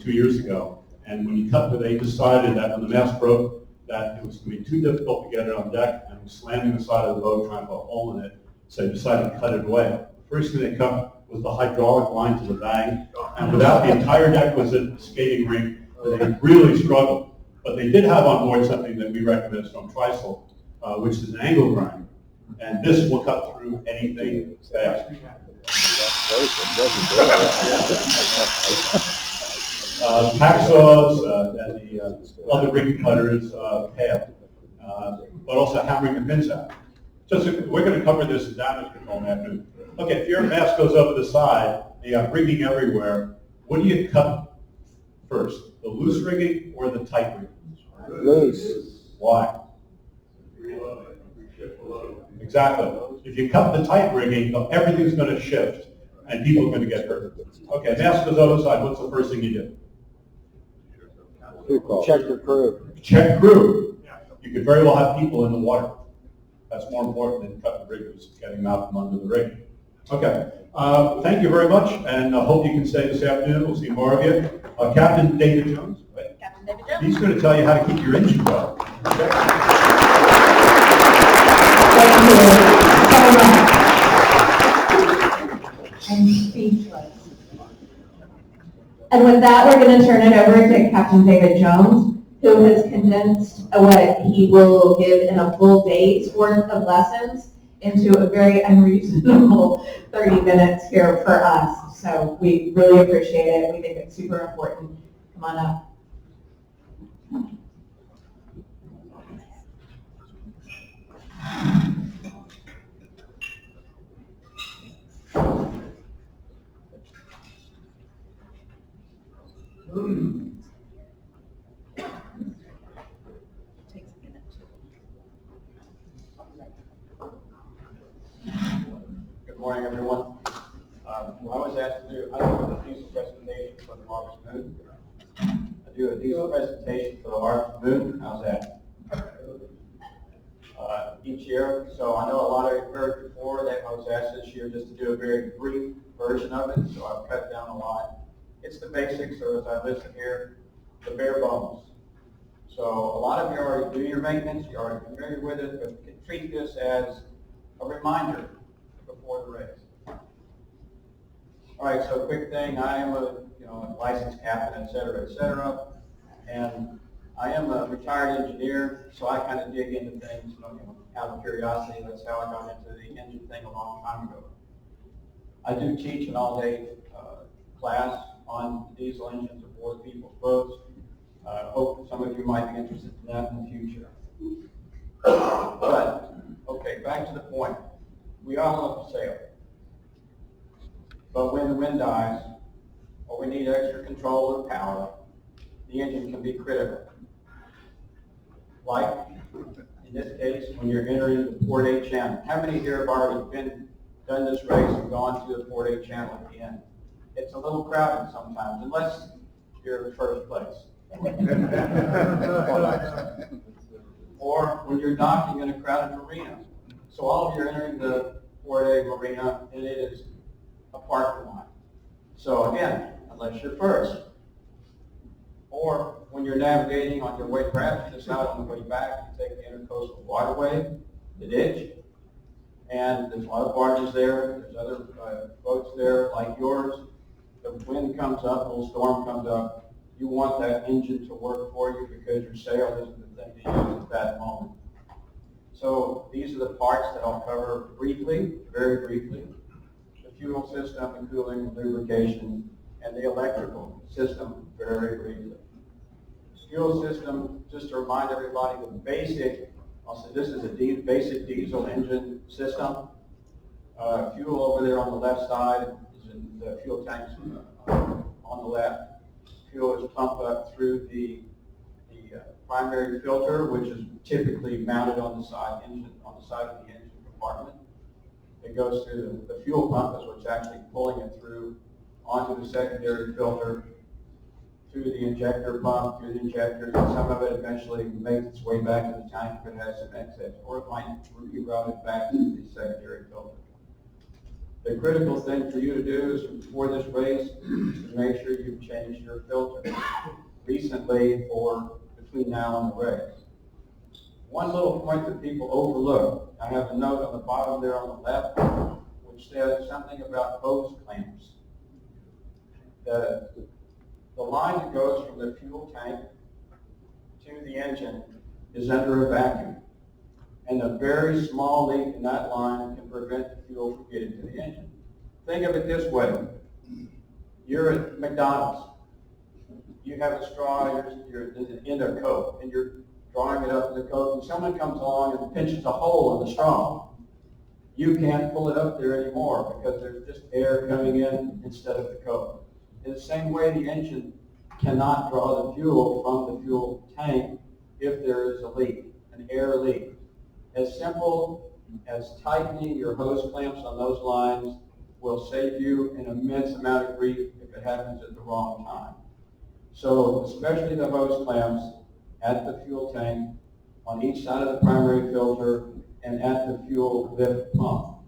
2 years ago, and when you cut, they decided that when the mast broke, that it was going to be too difficult to get it on deck, and it was slamming the side of the boat trying to put a hole in it, so they decided to cut it away. The first thing they cut was the hydraulic line to the bang, and without the entire deck was a skating rink, they really struggled. But they did have on board something that we recommend from Trisol, which is an angle grinder, and this will cut through anything fast. Hacksaws and the other rig cutters have, but also hammering the pins out. We're going to cover this in damage control afternoon. Okay, if your mast goes over the side, and you have rigging everywhere, what do you cut first? The loose rigging or the tight rigging? Loose. Why? Exactly. If you cut the tight rigging, everything's going to shift, and people are going to get hurt. Okay, mast goes over the side, what's the first thing you do? Check your crew. Check crew. You could very well have people in the water. That's more important than cutting the rig, is getting them out from under the rig. Okay, thank you very much, and I hope you can stay this afternoon. We'll see more of you. Captain David Jones, right? Captain David Jones. He's going to tell you how to keep your engine going. Okay? Thank you so much. I'm speechless. And with that, we're going to turn it over to Captain David Jones, who has condensed what he will give in a full day's worth of lessons into a very unreasonable 30 minutes here for us. So we really appreciate it. We think it's super important. Come on up. Good morning, everyone. I was asked to do, I do a diesel presentation for the Harvest Moon. I do a diesel presentation for the Harvest Moon. How's that? Each year, so I know a lot of you heard before that I was asked this year just to do a very brief version of it, so I've cut down a lot. It's the basics, or as I listed here, the bare bones. So a lot of you already do your maintenance, you're already familiar with it, but you can treat this as a reminder before the race. All right, so quick thing, I am a licensed captain, et cetera, and I am a retired engineer, so I kind of dig into things, out of curiosity. That's how I got into the engine thing a long time ago. I do teach an all-day class on diesel engines aboard people's boats. Hope some of you might be interested in that in the future. But, okay, back to the point. We all love to sail. But when the wind dies, or we need extra control or power, the engine can be critical. Like, in this case, when you're entering the Port 8 channel. How many here have already done this race and gone to the Port 8 channel at the end? It's a little crowded sometimes, unless you're in first place. Or when you're docking in a crowded marina. So all of you are entering the Port 8 marina, and it is a parking lot. So again, unless you're first. Or when you're navigating on your way, perhaps just out on the way back, you take the intercoastal waterway, the ditch, and there's a lot of barges there, there's other boats there like yours. The wind comes up, a little storm comes up, you want that engine to work for you because your sail isn't the thing to use at that moment. So these are the parts that I'll cover briefly, very briefly. The fuel system, the cooling, the lubrication, and the electrical system very briefly. fuel system, just to remind everybody, the basic, I'll say this is a basic diesel engine system. Fuel over there on the left side is in the fuel tanks on the left. Fuel is pumped up through the primary filter, which is typically mounted on the side of the engine compartment. It goes through the fuel pump, is what's actually pulling it through onto the secondary filter, through the injector pump, through the injectors, and some of it eventually makes its way back in the tank if it has some excess, or it might be routed back to the secondary filter. The critical thing for you to do is, before this race, is to make sure you've changed your filter recently or between now and the race. One little point that people overlook, I have a note on the bottom there on the left, which says something about hose clamps. The line that goes from the fuel tank to the engine is under a vacuum. And a very small leak in that line can prevent the fuel from getting to the engine. Think of it this way. You're at McDonald's. You have a straw, you're in a Coke, and you're drawing it up in the Coke, and someone comes along and pinches a hole in the straw. You can't pull it up there anymore because there's just air coming in instead of the Coke. In the same way, the engine cannot draw the fuel from the fuel tank if there is a leak, an air leak. As simple as tightening your hose clamps on those lines will save you an immense amount of grief if it happens at the wrong time. So especially the hose clamps at the fuel tank, on each side of the primary filter, and at the fuel lift pump.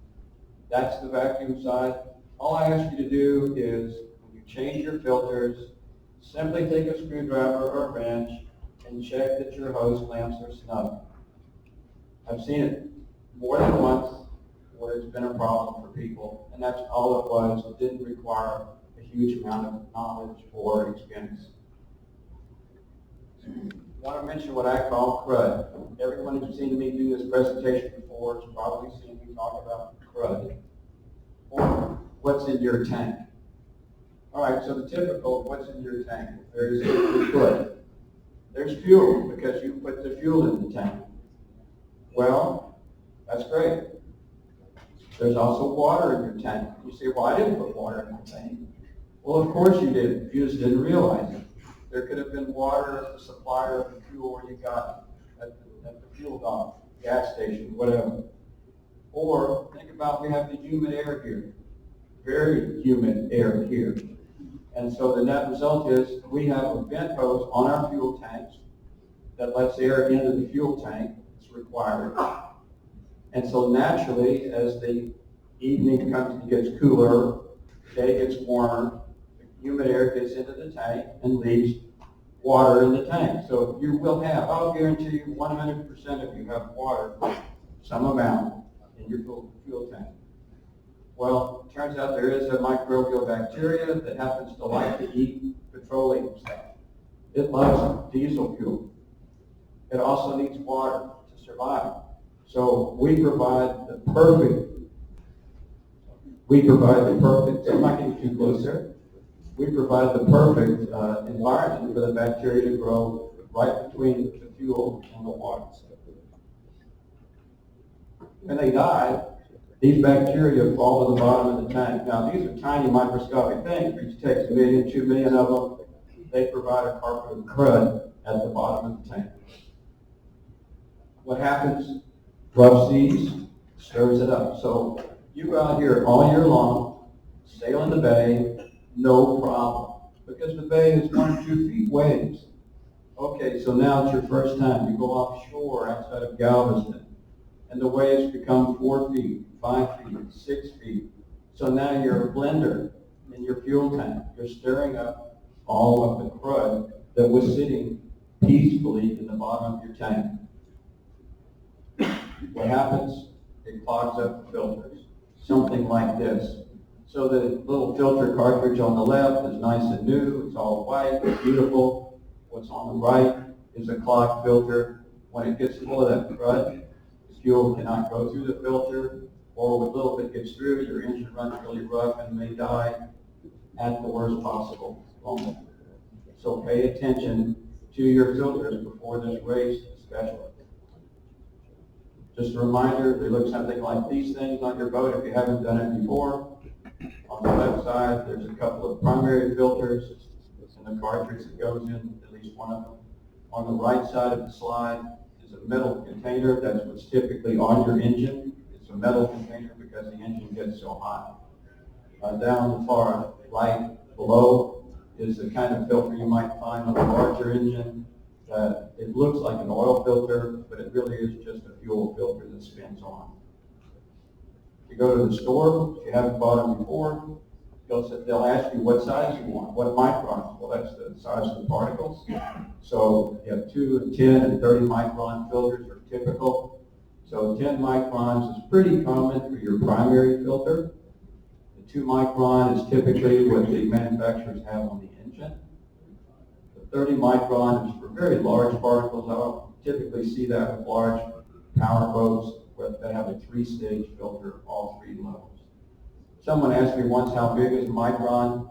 That's the vacuum side. All I ask you to do is, when you change your filters, simply take a screwdriver or a wrench and check that your hose clamps are snug. I've seen it more than once where it's been a problem for people, and that's all it was. It didn't require a huge amount of knowledge or experience. I want to mention what I call crud. Everyone who's seen me do this presentation before has probably seen me talk about crud, or what's in your tank. All right, so the typical what's in your tank, there's crud. There's fuel, because you put the fuel in the tank. Well, that's great. There's also water in your tank. You say, well, I didn't put water in my tank. Well, of course you did. You just didn't realize it. There could have been water at the supplier of the fuel where you got at the fuel dump, gas station, whatever. Or think about, we have the humid air here. Very humid air here. And so the net result is we have a vent hose on our fuel tanks that lets air into the fuel tank. It's required. And so naturally, as the evening comes and gets cooler, the day gets warmer, the humid air gets into the tank and leaves water in the tank. So you will have, I'll guarantee you, 100% of you have water, some amount, in your fuel tank. Well, it turns out there is a microbial bacteria that happens to like to eat petroleum stuff. It loves diesel fuel. It also needs water to survive. So we provide the perfect, I'm not getting too close there. We provide the perfect environment for the bacteria to grow right between the fuel and the water. When they die, these bacteria fall to the bottom of the tank. Now, these are tiny microscopic things. It takes 1 million, 2 million of them. They provide a carpet of crud at the bottom of the tank. What happens? Rough seas stirs it up. So you go out here all year long, sail in the bay, no problem. Because the bay is 1 or 2 feet waves. Okay, so now it's your first time. You go offshore outside of Galveston, and the waves become 4 feet, 5 feet, 6 feet. So now you're a blender in your fuel tank. You're stirring up all of the crud that was sitting peacefully in the bottom of your tank. What happens? It clogs up the filters. Something like this. So the little filter cartridge on the left is nice and new. It's all white. It's beautiful. What's on the right is a clogged filter. When it gets full of that crud, the fuel cannot go through the filter, or what little bit gets through, your engine runs really rough and may die at the worst possible moment. So pay attention to your filters before this race especially. Just a reminder, they look something like these things on your boat if you haven't done it before. On the left side, there's a couple of primary filters and the cartridge that goes in, at least one of them. On the right side of the slide is a metal container. That's what's typically on your engine. It's a metal container because the engine gets so hot. Down the far right below is the kind of filter you might find on a larger engine. It looks like an oil filter, but it really is just a fuel filter that spins on. If you go to the store, if you haven't bought them before, they'll ask you what size you want, what microns. Well, that's the size of the particles. So you have 2 and 10 and 30 micron filters are typical. So 10 microns is pretty common for your primary filter. The 2 micron is typically what the manufacturers have on the engine. The 30 micron is for very large particles. I'll typically see that with large power boats where they have a 3-stage filter, all 3 levels. Someone asked me once how big is a micron.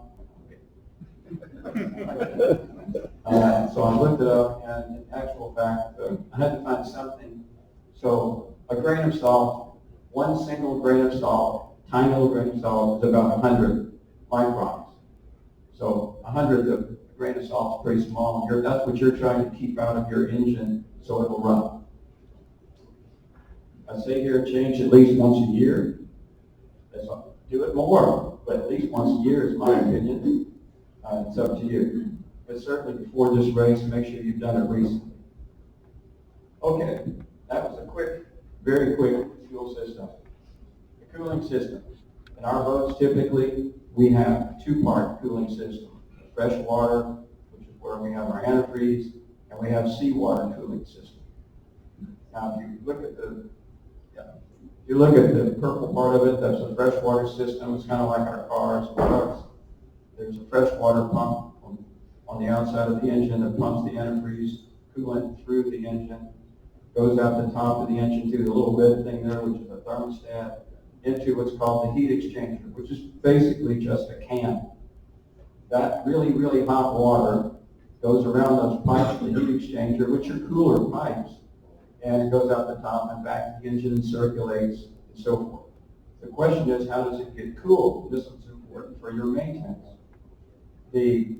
So I looked it up, and in actual fact, I had to find something. So a grain of salt, one single grain of salt, tiny little grain of salt, is about 100 microns. So 100 of a grain of salt is pretty small. That's what you're trying to keep out of your engine so it'll run. I say here change at least once a year. Do it more, but at least once a year is my opinion. It's up to you. But certainly before this race, make sure you've done it recently. Okay, that was a very quick fuel system. The cooling system. In our boats, typically, we have a 2-part cooling system. Fresh water, which is where we have our antifreeze, and we have seawater cooling system. Now, if you look at the purple part of it, that's a freshwater system. It's kind of like our cars or trucks. There's a freshwater pump on the outside of the engine that pumps the antifreeze coolant through the engine, goes out the top of the engine through the little red thing there, which is a thermostat, into what's called the heat exchanger, which is basically just a can. That really, really hot water goes around those pipes of the heat exchanger, which are cooler pipes, and it goes out the top and back to the engine and circulates and so forth. The question is, how does it get cooled? This is important for your maintenance. The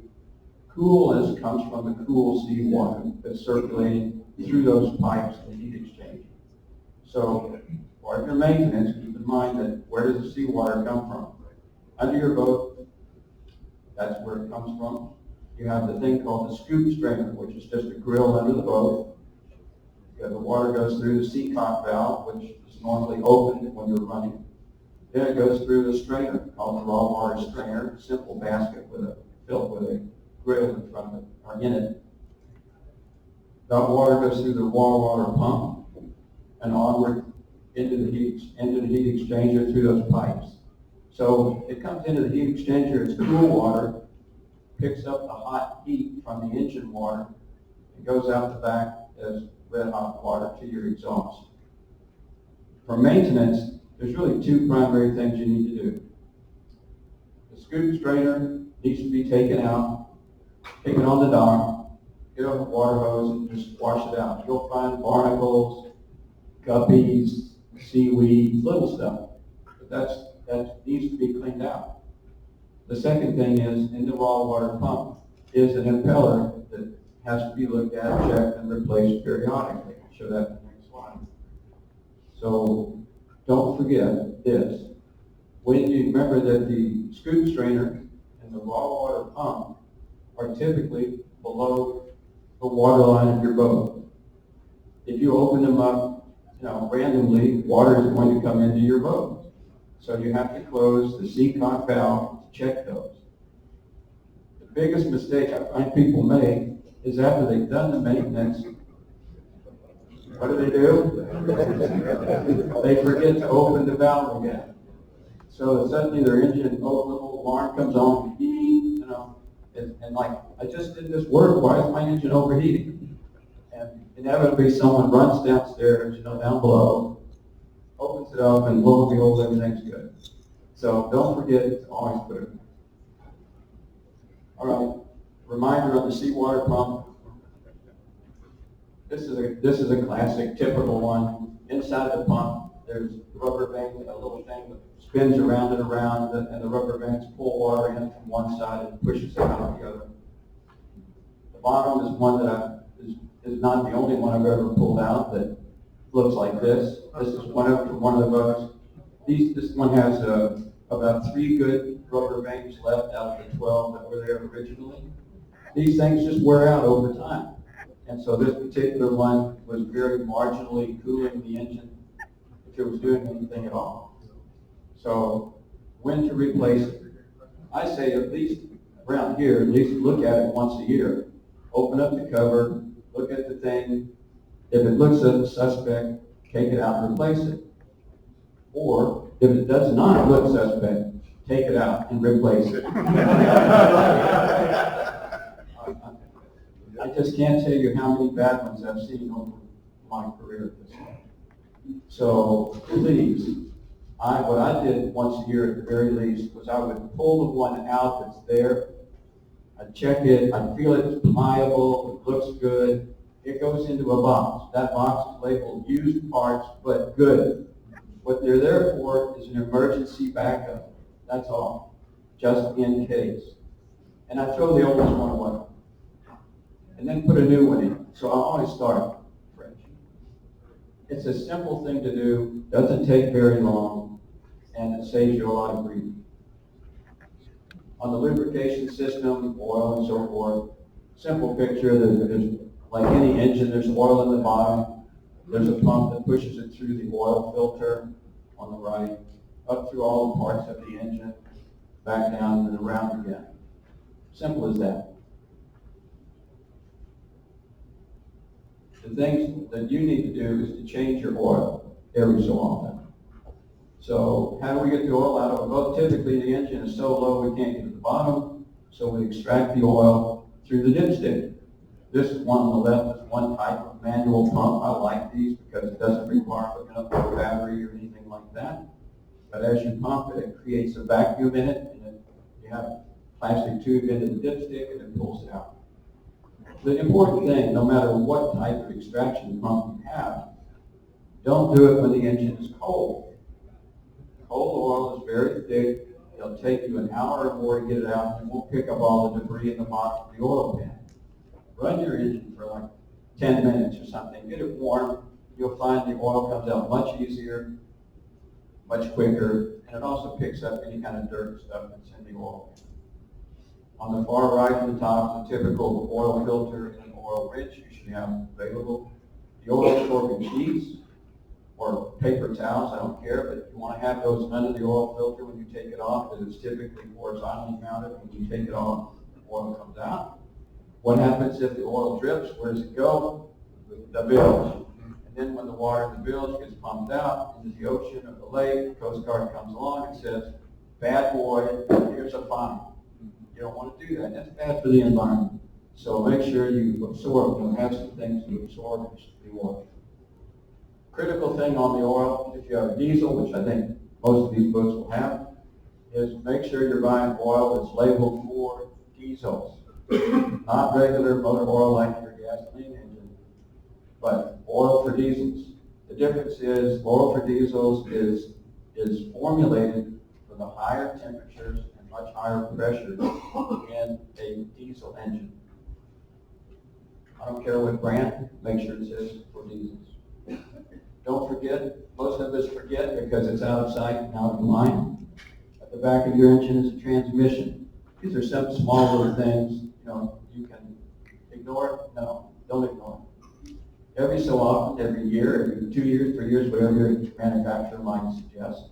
coolness comes from the cool seawater that's circulating through those pipes in the heat exchanger. So, part of your maintenance, keep in mind that where does the seawater come from? Under your boat, that's where it comes from. You have the thing called the scoop strainer, which is just a grill under the boat. The water goes through the seacock valve, which is normally open when you're running. Then it goes through the strainer, called the raw water strainer, a simple basket filled with a grill in front of it, or in it. That water goes through the raw water pump and onward into the heat exchanger through those pipes. So it comes into the heat exchanger, it's cool water, picks up the hot heat from the engine water, and goes out the back as red hot water to your exhaust. For maintenance, there's really 2 primary things you need to do. The scoop strainer needs to be taken out, taken on the dock, get up a water hose and just wash it out. You'll find barnacles, guppies, seaweed, little stuff. But that needs to be cleaned out. The second thing is, in the raw water pump, is an impeller that has to be looked at, checked, and replaced periodically. I'll show that in the next slide. So don't forget this. When you remember that the scoop strainer and the raw water pump are typically below the water line of your boat. If you open them up, randomly, water is going to come into your boat. So you have to close the seacock valve to check those. The biggest mistake I find people make is after they've done the maintenance, what do? They forget to open the valve again. So suddenly their engine, little alarm comes on, and like, I just did this work, why is my engine overheating? And inevitably someone runs downstairs, down below, opens it up, and lo and behold, everything's good. So don't forget to always put it. All right, reminder on the seawater pump. This is a classic, typical one. Inside the pump, there's rubber bank, a little thing that spins around and around, and the rubber bands pull water in from one side and pushes it out the other. The bottom is one that is not the only one I've ever pulled out that looks like this. This is one of the boats. This one has about 3 good rubber banks left out of the 12 that were there originally. These things just wear out over time. And so this particular one was very marginally cooling the engine if it was doing anything at all. So when to replace it? I say at least around here, at least look at it once a year. Open up the cover, look at the thing. If it looks suspect, take it out and replace it. Or if it does not look suspect, take it out and replace it. I just can't tell you how many bad ones I've seen over my career at this point. So please, what I did once a year at the very least was I would pull the one out that's there. I'd check it, I'd feel it's pliable, it looks good. It goes into a box. That box is labeled used parts, but good. What they're there for is an emergency backup. That's all, just in case. And I throw the oldest one away. And then put a new one in. So I always start fresh. It's a simple thing to do, doesn't take very long, and it saves you a lot of grief. On the lubrication system, oil and so forth, simple picture, there's like any engine, there's oil in the bottom. There's a pump that pushes it through the oil filter on the right, up through all the parts of the engine, back down and around again. Simple as that. The things that you need to do is to change your oil every so often. So how do we get the oil out of it? Well, typically the engine is so low we can't get to the bottom, so we extract the oil through the dipstick. This is one on the left, is one type of manual pump. I like these because it doesn't require hooking up to a battery or anything like that. But as you pump it, it creates a vacuum in it, and you have a plastic tube into the dipstick and it pulls it out. The important thing, no matter what type of extraction pump you have, don't do it when the engine is cold. Cold oil is very thick. It'll take you an hour or more to get it out, and it won't pick up all the debris in the bottom of the oil pan. Run your engine for like 10 minutes or something. Get it warm. You'll find the oil comes out much easier, much quicker, and it also picks up any kind of dirt stuff that's in the oil pan. On the far right at the top is a typical oil filter and an oil wrench you should have available. The oil absorbing sheets or paper towels, I don't care, but you want to have those under the oil filter when you take it off, because it's typically horizontally mounted. When you take it off, the oil comes out. What happens if the oil drips? Where does it go? The bilge. And then when the water in the bilge gets pumped out into the ocean or the lake, the Coast Guard comes along and says, bad boy, here's a fine. You don't want to do that. That's bad for the environment. So make sure you absorb, have some things to absorb the oil. Critical thing on the oil, if you have a diesel, which I think most of these boats will have, is make sure you're buying oil that's labeled for diesels. Not regular motor oil like your gasoline engine, but oil for diesels. The difference is oil for diesels is formulated for the higher temperatures and much higher pressure in a diesel engine. I don't care what brand, make sure it says for diesels. Don't forget, most of us forget because it's out of sight and out of mind. At the back of your engine is a transmission. These are some small little things, you can ignore it. No, don't ignore it. Every so often, every year, every 2 years, 3 years, whatever your manufacturer might suggest,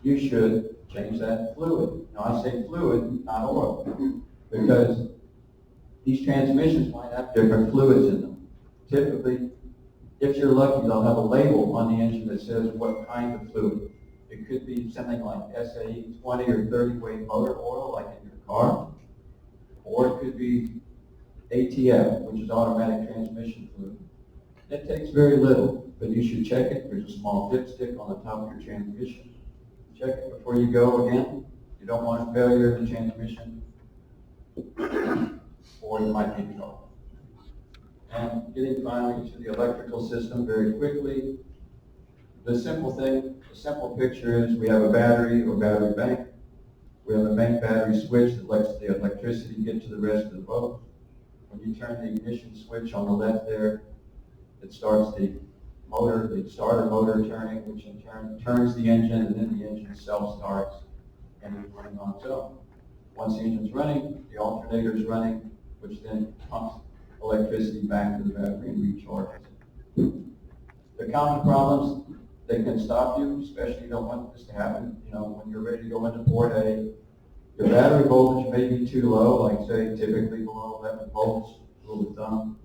you should change that fluid. Now I say fluid, not oil, because these transmissions might have different fluids in them. Typically, if you're lucky, they'll have a label on the engine that says what kind of fluid. It could be something like SAE 20 or 30 weight motor oil, like in your car, or it could be ATF, which is automatic transmission fluid. It takes very little, but you should check it. There's a small dipstick on the top of your transmission. Check it before you go again. You don't want a failure of the transmission, or you might need to go. And getting finally to the electrical system very quickly. The simple picture is we have a battery or battery bank. We have a bank battery switch that lets the electricity get to the rest of the boat. When you turn the ignition switch on the left there, it starts the motor, the starter motor turning, which in turn turns the engine, and then the engine self-starts and is running on its own. Once the engine's running, the alternator is running, which then pumps electricity back to the battery and recharges. The common problems that can stop you, especially you don't want this to happen, when you're ready to go into port A, your battery voltage may be too low, like say typically below 11 volts, rule of thumb,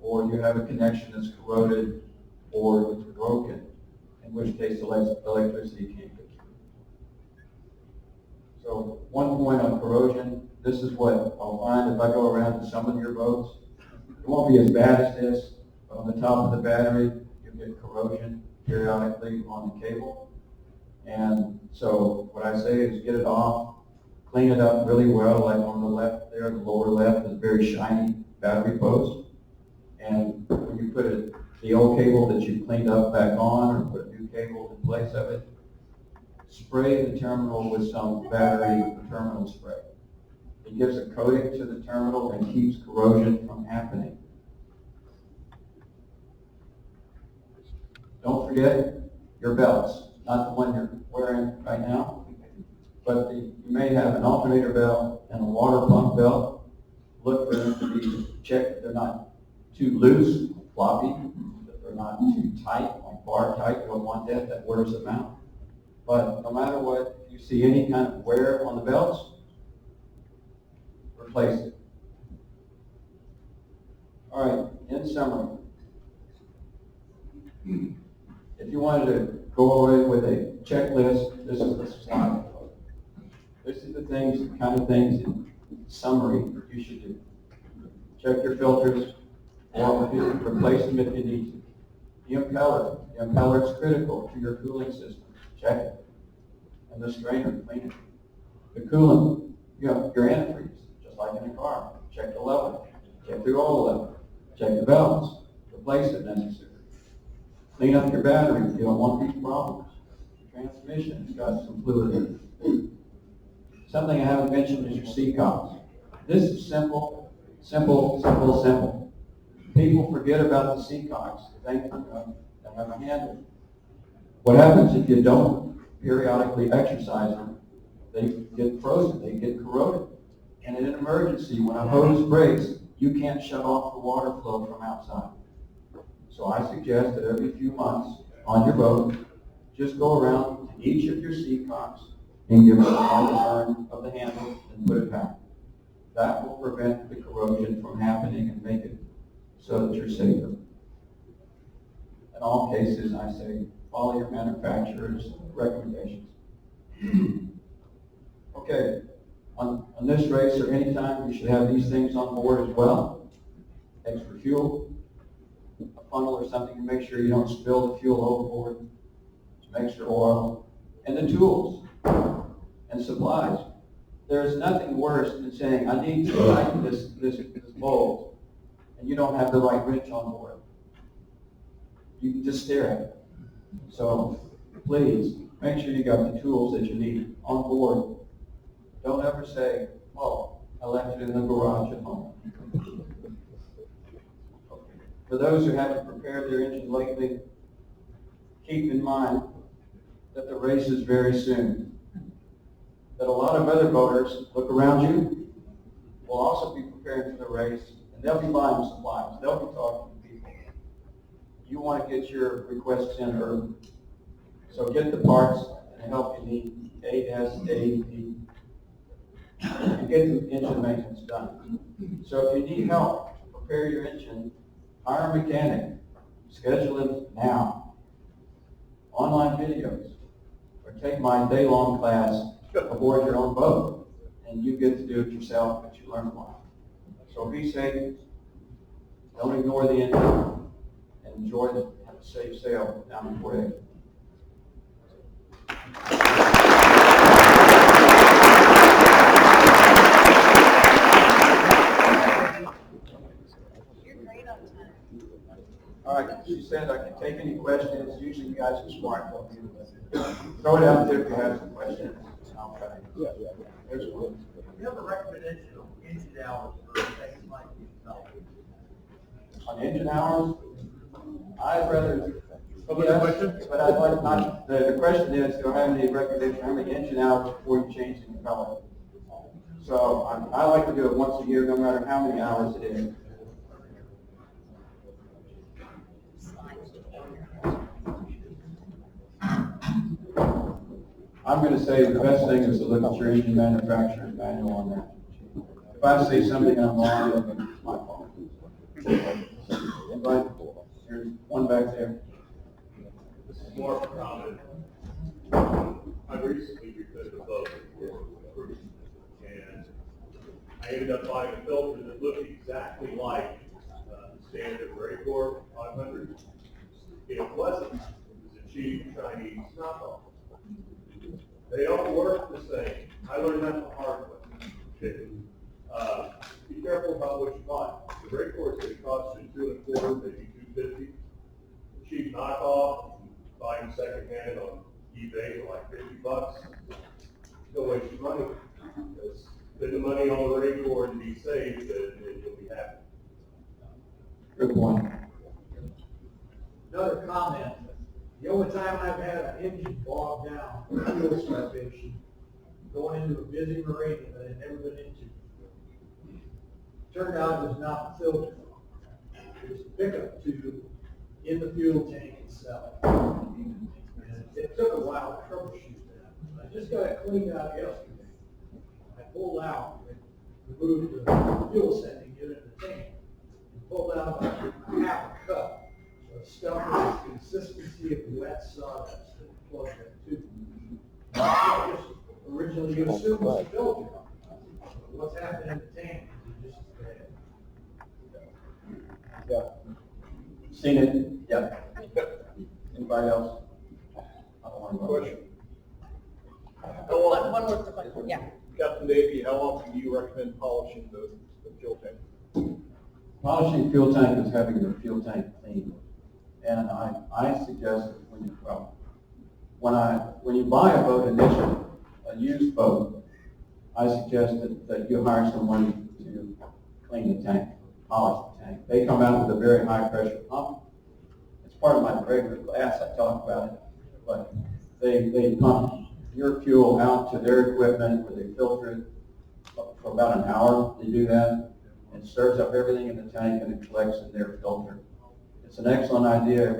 or you have a connection that's corroded or it's broken, in which case electricity can't get through. So one point on corrosion, this is what I'll find if I go around to some of your boats. It won't be as bad as this, but on the top of the battery, you get corrosion periodically on the cable. And so what I say is get it off, clean it up really well, like on the left there, the lower left is a very shiny battery post. And when you put the old cable that you cleaned up back on, or put a new cable in place of it, spray the terminal with some battery terminal spray. It gives a coating to the terminal and keeps corrosion from happening. Don't forget your belts, not the one you're wearing right now, but you may have an alternator belt and a water pump belt. Look for them to be checked that they're not too loose, floppy, that they're not too tight, like bar tight. You don't want that wears them out. But no matter what, if you see any kind of wear on the belts, replace it. All right, in summary, if you wanted to go away with a checklist, this is the slide. This is the kind of things in summary you should do. Check your filters, or replace them if you need to. The impeller is critical to your cooling system. Check it. And the strainer, clean it. The coolant, your antifreeze, just like in a car. Check the level. Check the oil level. Check the valves. Replace if necessary. Clean up your battery. You don't want these problems. The transmission's got some fluid in it. Something I haven't mentioned is your seacops. This is simple. People forget about the seacocks. They have a handle. What happens if you don't periodically exercise them? They get frozen, they get corroded. And in an emergency, when a hose breaks, you can't shut off the water flow from outside. So I suggest that every few months on your boat, just go around to each of your seacocks and give it a turn of the handle and put it back. That will prevent the corrosion from happening and make it so that you're safer. In all cases, I say, follow your manufacturer's recommendations. Okay, on this race or any time, you should have these things on board as well. Extra fuel, a funnel or something to make sure you don't spill the fuel overboard, some extra oil, and the tools and supplies. There's nothing worse than saying, I need to tighten this bolt, and you don't have the right wrench on board. You can just stare at it. So please, make sure you got the tools that you need on board. Don't ever say, oh, I left it in the garage at home. For those who haven't prepared their engine lately, keep in mind that the race is very soon. That a lot of other boaters look around you will also be preparing for the race, and they'll be buying supplies. They'll be talking to people. You want to get your requests in early. So get the parts and help you need ASAP and get the engine maintenance done. So if you need help to prepare your engine, hire a mechanic. Schedule it now. Online videos. Or take my day-long class aboard your own boat, and you get to do it yourself, but you learn a lot. So be safe. Don't ignore the engine, and enjoy have a safe sail down the port. You're great on time. she said I can take any questions. Usually you guys are smart. Throw it out there if you have some questions. I'll try. There's one. You have a recommendation on engine hours for things like On engine hours, I'd rather. What was the question? But I'd like not, the question is, do I have any recognition, how many engine hours before you change the propeller? So I like to do it once a year, no matter how many hours it is. I'm going to say the best thing is to look at your engine manufacturer's manual on that. If I say something I'm wrong, then it's my fault. Right, there's one back there. This is more of a comment. I recently refitted a boat for a cruise, and I ended up buying a filter that looked exactly like the standard Raycor 500. It wasn't. It was a cheap Chinese knockoff. They don't work the same. I learned that the hard way. Be careful about what you buy. The Raycor is going to cost you $225, maybe $250. Cheap knockoff, buying secondhand on eBay for like $50. Still waste your money. Because spend the money on the Raycor to be safe, and you'll be happy. Good point. Another comment, the only time I've had an engine bogged down for fuel starvation, going into a busy marina that I'd never been into. Turned out it was not the filter. It was the pickup tube in the fuel tank itself. And it took a while to troubleshoot that. I just got it cleaned out yesterday. I pulled out, removed the fuel sending unit in the tank, and pulled out about a half a cup of stuff with the consistency of wet sawdust that plugged that tube. Just originally you assumed it was a filter. What's happened in the tank is just Yeah. Seen it? Yeah. Anybody else? I don't want to Question. One more question, yeah. Captain Davey, how often do you recommend polishing the fuel tank? Polishing fuel tank is having the fuel tank cleaned. And I suggest that when you buy a boat initially, a used boat, I suggest that you hire someone to clean the tank, polish the tank. They come out with a very high pressure pump. It's part of my regular class, I talk about it, but they pump your fuel out to their equipment where they filter it for about an hour. They do that. It stirs up everything in the tank and it collects in their filter. It's an excellent idea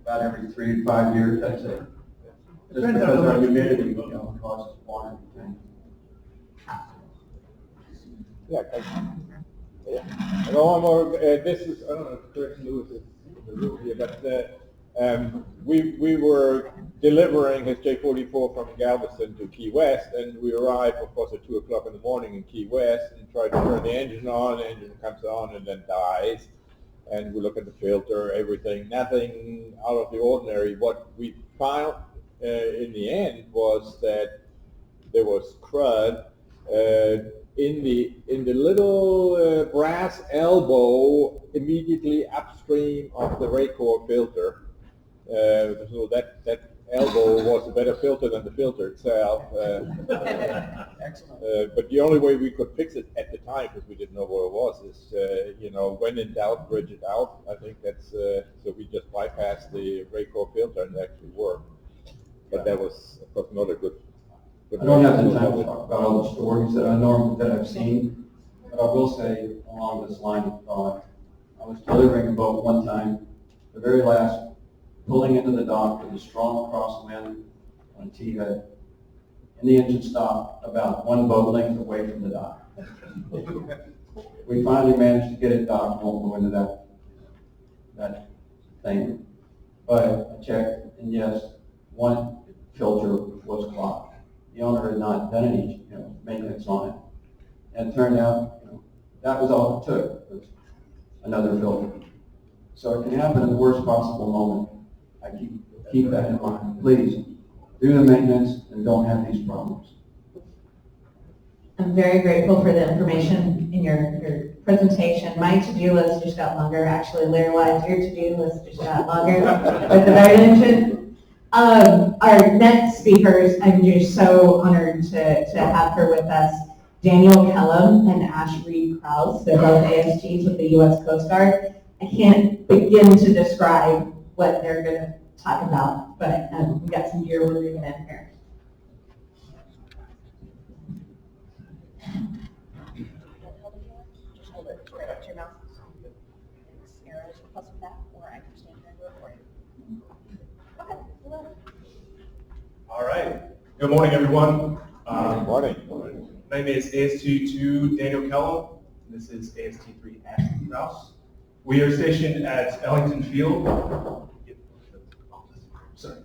about every 3 to 5 years, I'd say. Just because our humidity causes water in the tank. Yeah. And one more, this is, I don't know if Chris Lewis is in the room here, but we were delivering his J44 from Galveston to Key West, and we arrived, of course, at 2 o'clock in the morning in Key West and tried to turn the engine on. The engine comes on and then dies. And we look at the filter, everything, nothing out of the ordinary. What we found in the end was that there was crud in the little brass elbow immediately upstream of the Raycor filter. So that elbow was a better filter than the filter itself. But the only way we could fix it at the time, because we didn't know what it was, is when in doubt, bridge it out. I think that's so we just bypassed the Raycor filter and it actually worked. But that was, of course, not a good. I don't have the time to talk about all the stories that I've seen, but I will say along this line of thought, I was delivering a boat one time, the very last, pulling into the dock with a strong crosswind on a T-head, and the engine stopped about 1 boat length away from the dock. We finally managed to get it docked, won't go into that thing, but I checked, and yes, one filter was clogged. The owner had not done any maintenance on it, and it turned out that was all it took, was another filter. So it can happen in the worst possible moment. I keep that in mind. Please do the maintenance and don't have these problems. I'm very grateful for the information in your presentation. My to-do list just got longer. Actually, Larry Wise, your to-do list just got longer with the mention. Our next speakers, I'm just so honored to have her with us. Daniel Kellum and Ash Reed Krause. They're both ASTs with the U.S. Coast Guard. I can't begin to describe what they're going to talk about, but we've got some gear we're moving in here. Just hold it straight up to your mouth. Arrows plus with that, or I can stand here and do it for you. Okay. All right. Good morning, everyone. Good morning. My name is AST2 Daniel Kellum. This is AST3 Ash Krause. We are stationed at Ellington Field. Sorry.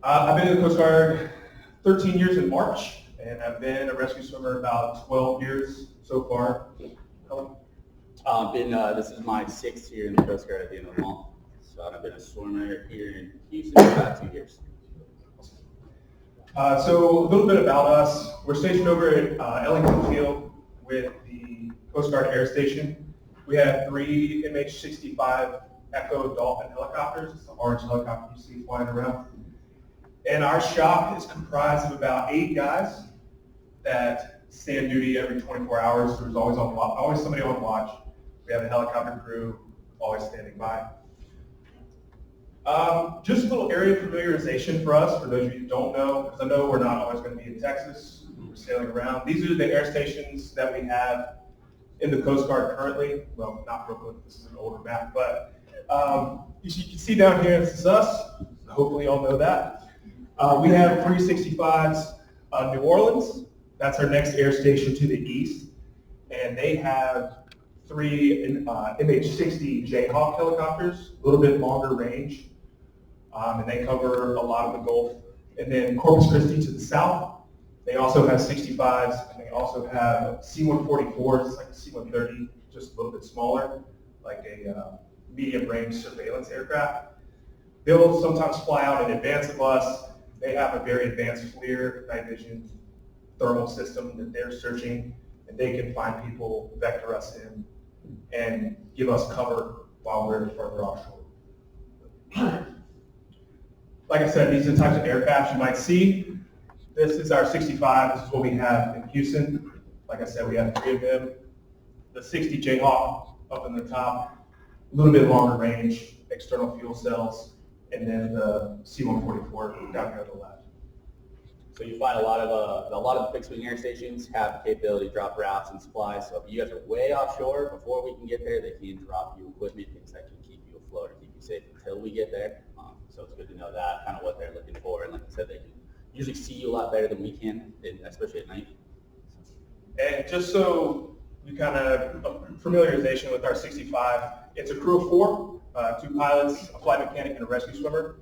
I've been in the Coast Guard 13 years in March, and I've been a rescue swimmer about 12 years so far. This is my 6th year in the Coast Guard at the end of the month. So I've been a swimmer here in Houston for about 2 years. So a little bit about us. We're stationed over at Ellington Field with the Coast Guard Air Station. We have 3 MH-65 Echo Dolphin helicopters. It's the orange helicopter you see flying around. And our shop is comprised of about 8 guys that stand duty every 24 hours. There's always somebody on watch. We have a helicopter crew always standing by. Just a little area familiarization for us, for those of you who don't know, because I know we're not always going to be in Texas. We're sailing around. These are the air stations that we have in the Coast Guard currently. Well, not Brooklyn. This is an older map, but you can see down here, this is us. Hopefully you all know that. We have 365s New Orleans. That's our next air station to the east. And they have 3 MH-60 Jayhawk helicopters, a little bit longer range. And they cover a lot of the Gulf. And then Corpus Christi to the south, they also have 65s, and they also have C-144s, it's like a C-130, just a little bit smaller, like a medium-range surveillance aircraft. They'll sometimes fly out in advance of us. They have a very advanced FLIR, night vision, thermal system that they're searching, and they can find people, vector us in, and give us cover while we're further offshore. Like I said, these are the types of aircraft you might see. This is our 65. This is what we have in Houston. Like I said, we have 3 of them. The 60 Jayhawk up in the top, a little bit longer range, external fuel cells, and then the C-144 down here on the left. So you find a lot of the fixed wing air stations have the capability to drop routes and supplies. So if you guys are way offshore, before we can get there, they can drop you equipment, things that can keep you afloat or keep you safe until we get there. So it's good to know that, kind of what they're looking for. And like I said, they can usually see you a lot better than we can, especially at night. And just so you kind of familiarization with our 65, it's a crew of 4, 2 pilots, a flight mechanic, and a rescue swimmer.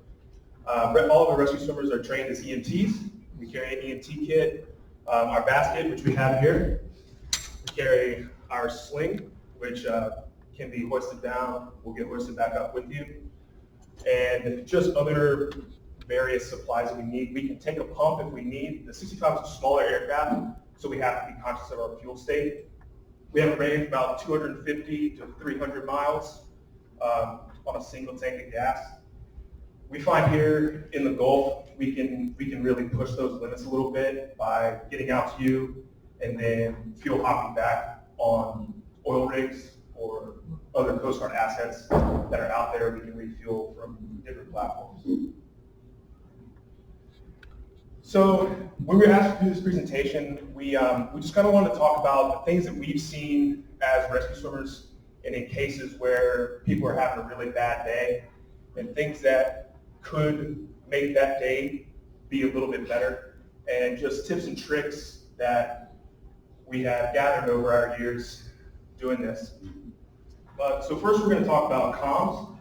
All of our rescue swimmers are trained as EMTs. We carry an EMT kit, our basket, which we have here. We carry our sling, which can be hoisted down. We'll get hoisted back up with you. And just other various supplies that we need. We can take a pump if we need. The 65 is a smaller aircraft, so we have to be conscious of our fuel state. We have a range of about 250 to 300 miles on a single tank of gas. We find here in the Gulf, we can really push those limits a little bit by getting out to you and then fuel hopping back on oil rigs or other Coast Guard assets that are out there. We can refuel from different platforms. So when we were asked to do this presentation, we just kind of wanted to talk about the things that we've seen as rescue swimmers and in cases where people are having a really bad day and things that could make that day be a little bit better, and just tips and tricks that we have gathered over our years doing this. So first we're going to talk about comms.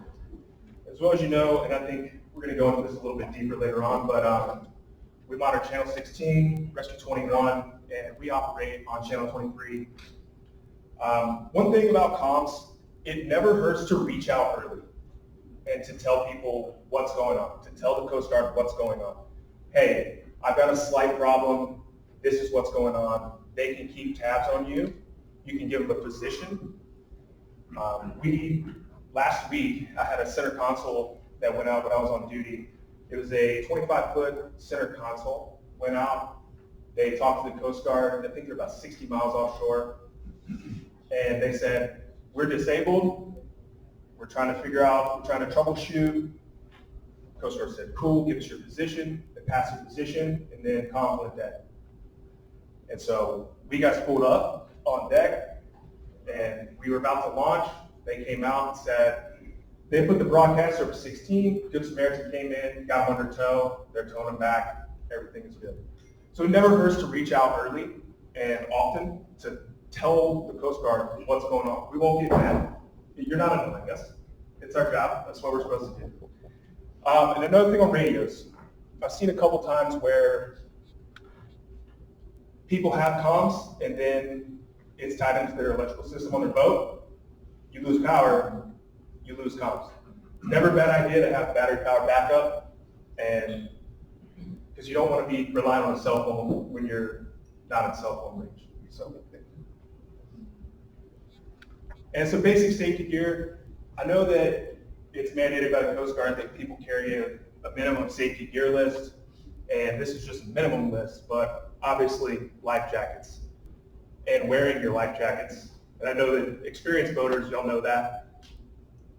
As well as you know, and I think we're going to go into this a little bit deeper later on, but we monitor Channel 16, Rescue 21, and we operate on Channel 23. One thing about comms it never hurts to reach out early and to tell people what's going on, to tell the Coast Guard what's going on. Hey, I've got a slight problem. This is what's going on. They can keep tabs on you. You can give them a position. Last week, I had a center console that went out when I was on duty. It was a 25-foot center console. Went out. They talked to the Coast Guard. I think they're about 60 miles offshore. And they said, we're disabled. We're trying to figure out, we're trying to troubleshoot. Coast Guard said, cool, give us your position. They passed your position, and then conflict deck. And so we got pulled up on deck, and we were about to launch. They came out and said, they put the broadcaster over 16. Good Samaritan came in, got them under tow. They're towing them back. Everything is good. So it never hurts to reach out early and often to tell the Coast Guard what's going on. We won't get mad. You're not annoying us. It's our job. That's what we're supposed to do. And another thing on radios. I've seen a couple times where people have comms and then it's tied into their electrical system on their boat. You lose power, you lose comms. It's never a bad idea to have battery power backup, and because you don't want to be relying on a cell phone when you're not in cell phone range. So, and some basic safety gear. I know that it's mandated by the Coast Guard that people carry a minimum safety gear list, and this is just a minimum list, but obviously life jackets and wearing your life jackets. And I know that experienced boaters, y'all know that.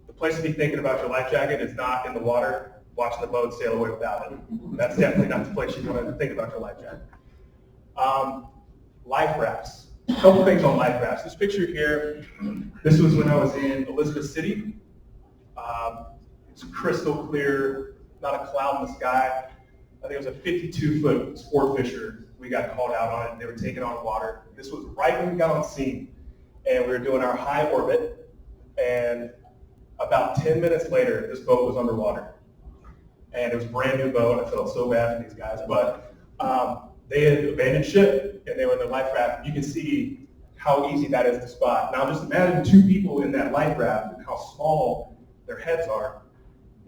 The place to be thinking about your life jacket is not in the water, watching the boat sail away without it. That's definitely not the place you want to think about your life jacket. Life rafts. A couple things on life rafts. This picture here, this was when I was in Elizabeth City. It's crystal clear, not a cloud in the sky. I think it was a 52-foot sport fisher. We got called out on it. They were taking on water. This was right when we got on scene. And we were doing our high orbit. And about 10 minutes later, this boat was underwater. And it was a brand new boat. I felt so bad for these guys. But they had abandoned ship, and they were in their life raft. You can see how easy that is to spot. Now just imagine two people in that life raft and how small their heads are.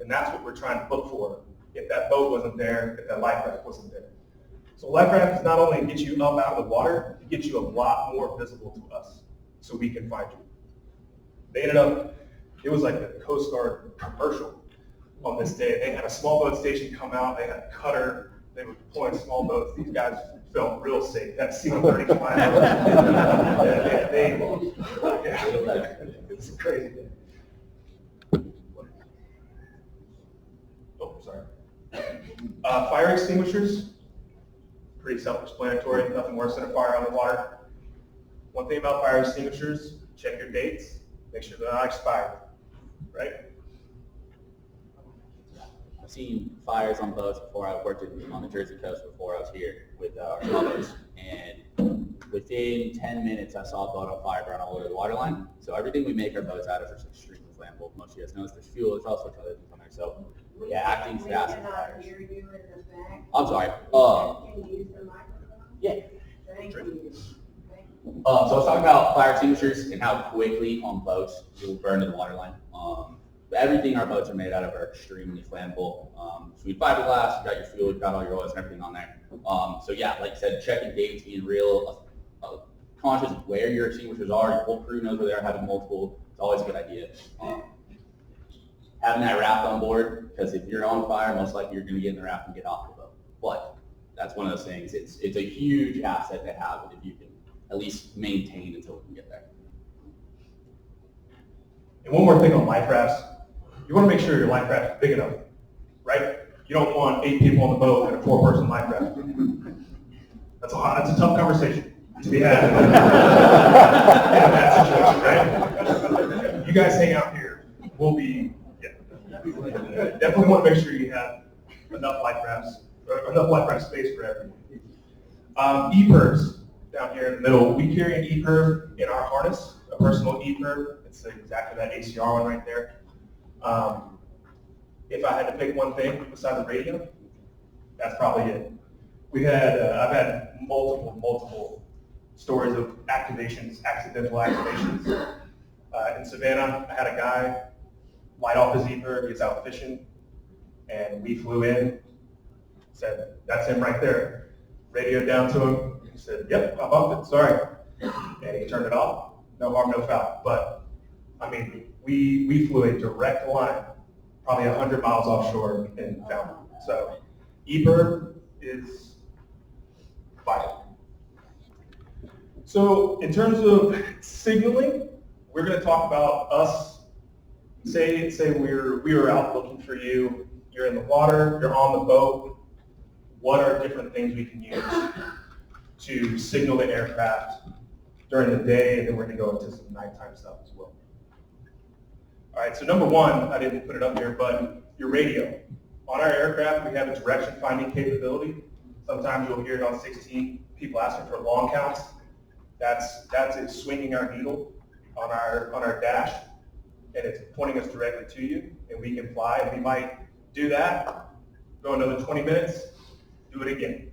And that's what we're trying to look for. If that boat wasn't there, if that life raft wasn't there. So life raft does not only get you up out of the water, it gets you a lot more visible to us so we can find you. They ended up, it was like the Coast Guard commercial on this day. They had a small boat station come out, they had a cutter, they were deploying small boats. These guys felt real safe. That C-130 flying it's crazy. Oh, sorry. Fire extinguishers, pretty self-explanatory, nothing worse than a fire on the water. One thing about fire extinguishers, check your dates, make sure they're not expired, right? I've seen fires on boats before. I worked on the Jersey coast before I was here with our boats, and within 10 minutes I saw a boat on fire burn all over the waterline. So everything we make our boats out of is extremely flammable. Most of you guys know there's fuel, there's all sorts of other things on there. So yeah, acting fast. I'm sorry. Can you use the microphone? Yeah. Thank you. So I was talking about fire extinguishers and how quickly on boats you'll burn to the waterline. Everything our boats are made out of are extremely flammable. So we fiberglass, you got your fuel, you got all your oils and everything on there. So yeah, like you said, checking dates, being real conscious of where your extinguishers are, your whole crew knows where they are, having multiple, it's always a good idea. Having that raft on board, because if you're on fire, most likely you're going to get in the raft and get off the boat. But that's one of those things, it's a huge asset to have if you can at least maintain until we can get there. And one more thing on life rafts. You want to make sure your life raft is big enough, right? You don't want 8 people on the boat and a 4-person life raft. That's a tough conversation to be had in that situation, right? You guys hang out here. We'll be, definitely want to make sure you have enough life rafts, or enough life raft space for everyone. E-PERBs down here in the middle. We carry an E-PERB in our harness, a personal E-PERB. It's exactly that ACR one right there. If I had to pick one thing besides the radio, that's probably it. I've had multiple stories of activations, accidental activations. In Savannah, I had a guy light off his ether, gets out fishing, and we flew in, said, that's him right there. Radioed down to him, he said, yep, I bumped it, sorry. And he turned it off, no harm, no foul. But, I mean, we flew a direct line, probably 100 miles offshore and found him. So, EPIR is vital. So, in terms of signaling, we're going to talk about us. Say we were out looking for you. You're in the water. You're on the boat. What are different things we can use to signal the aircraft during the day, and then we're going to go into some nighttime stuff as well. All right. So number one, I didn't put it up here, but your radio. On our aircraft, we have a direction finding capability. Sometimes you'll hear it on 16. People asking for long counts. That's it swinging our needle on our dash, and it's pointing us directly to you, and we can fly. And we might do that, go another 20 minutes, do it again,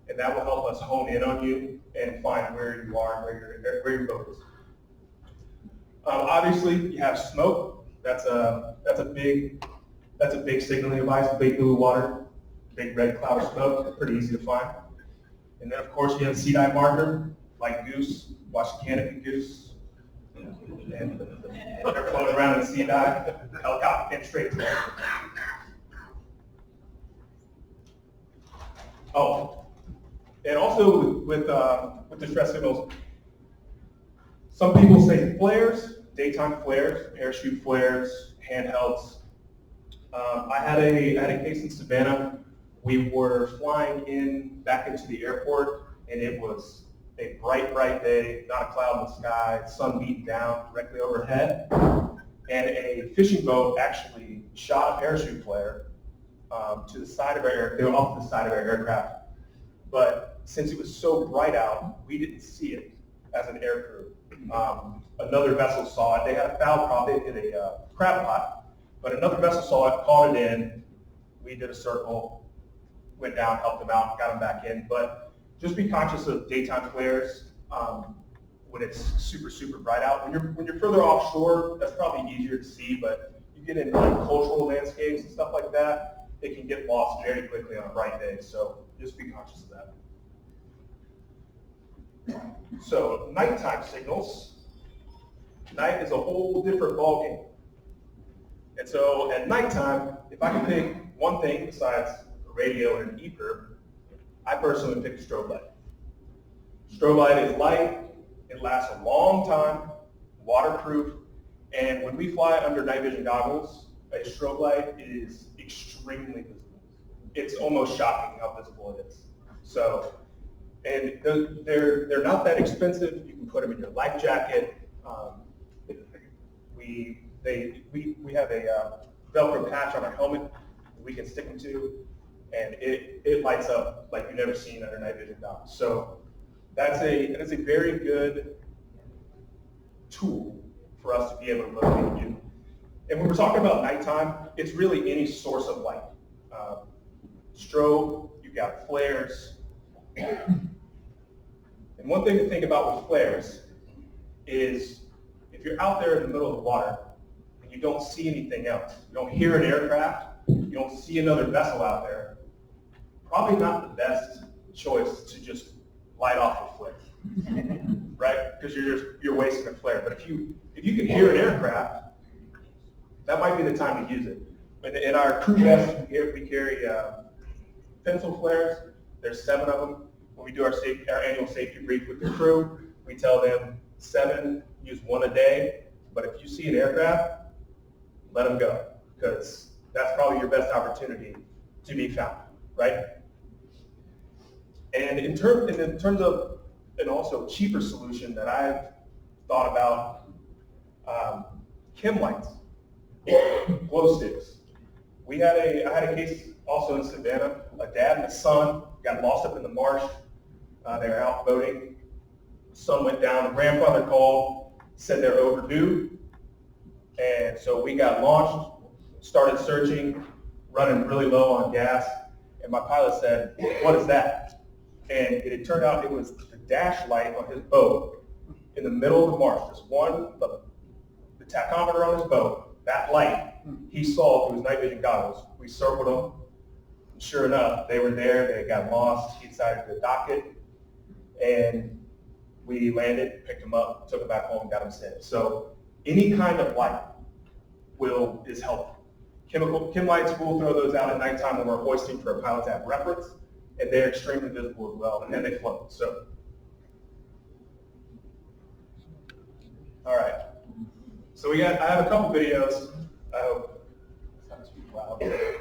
and that will help us hone in on you and find where you are and where your boat is. Obviously, you have smoke. That's a big signaling device. Big blue water, big red cloud of smoke. Pretty easy to find. And then, of course, you have a sea dive marker like goose. Watch the canopy goose. And they're floating around in the sea dive. Helicopter came straight to them. Oh, and also with distress signals, some people say flares, daytime flares, parachute flares, handhelds. I had a case in Savannah. We were flying back into the airport, and it was a bright day, not a cloud in the sky, sun beating down directly overhead, and a fishing boat actually shot a parachute flare to the side of off the side of our aircraft. But since it was so bright out, we didn't see it as an air crew. Another vessel saw it. They had a foul prop. They hit a crab pot, but another vessel saw it, called it in. We did a circle, went down, helped them out, got them back in. But just be conscious of daytime flares when it's super bright out. When you're further offshore, that's probably easier to see. But you get into like cultural landscapes and stuff like that, it can get lost very quickly on a bright day. So just be conscious of that. So nighttime signals. Night is a whole different ballgame. And so at nighttime, if I can pick one thing besides a radio and an EPIR, I personally pick a strobe light. Strobe light is light, it lasts a long time, waterproof, and when we fly under night vision goggles, a strobe light is extremely visible. It's almost shocking how visible it is. So, and they're not that expensive. You can put them in your life jacket. We have a Velcro patch on our helmet we can stick them to, and it lights up like you've never seen under night vision goggles. So that is a very good tool for us to be able to locate you. And when we're talking about nighttime, it's really any source of light. Strobe, you've got flares. And one thing to think about with flares is if you're out there in the middle of the water and you don't see anything else, you don't hear an aircraft, you don't see another vessel out there, probably not the best choice to just light off a flare, right? Because you're wasting a flare. But if you can hear an aircraft, that might be the time to use it. In our crew vest, we carry pencil flares. There's 7 of them. When we do our annual safety brief with the crew, we tell them 7, use 1 a day. But if you see an aircraft, let them go, because that's probably your best opportunity to be found, right? And in terms of an also cheaper solution that I've thought about, chem lights, glow sticks. I had a case also in Savannah. A dad and a son got lost up in the marsh. They were out boating. The son went down. The grandfather called, said they're overdue. And so we got launched, started searching, running really low on gas. And my pilot said, "What is that?" And it turned out it was the dash light on his boat in the middle of the marsh. Just one, tachometer on his boat, that light, he saw through his night vision goggles. We circled them. Sure enough, they were there. They got lost. He decided to dock it, and we landed, picked them up, took them back home, got them sent. So any kind of light is helpful. Chem lights, we'll throw those out at nighttime when we're hoisting for a pilot to have reference, and they're extremely visible as well, and they float. So, all right. So I have a couple videos. I hope it's not too loud. Okay.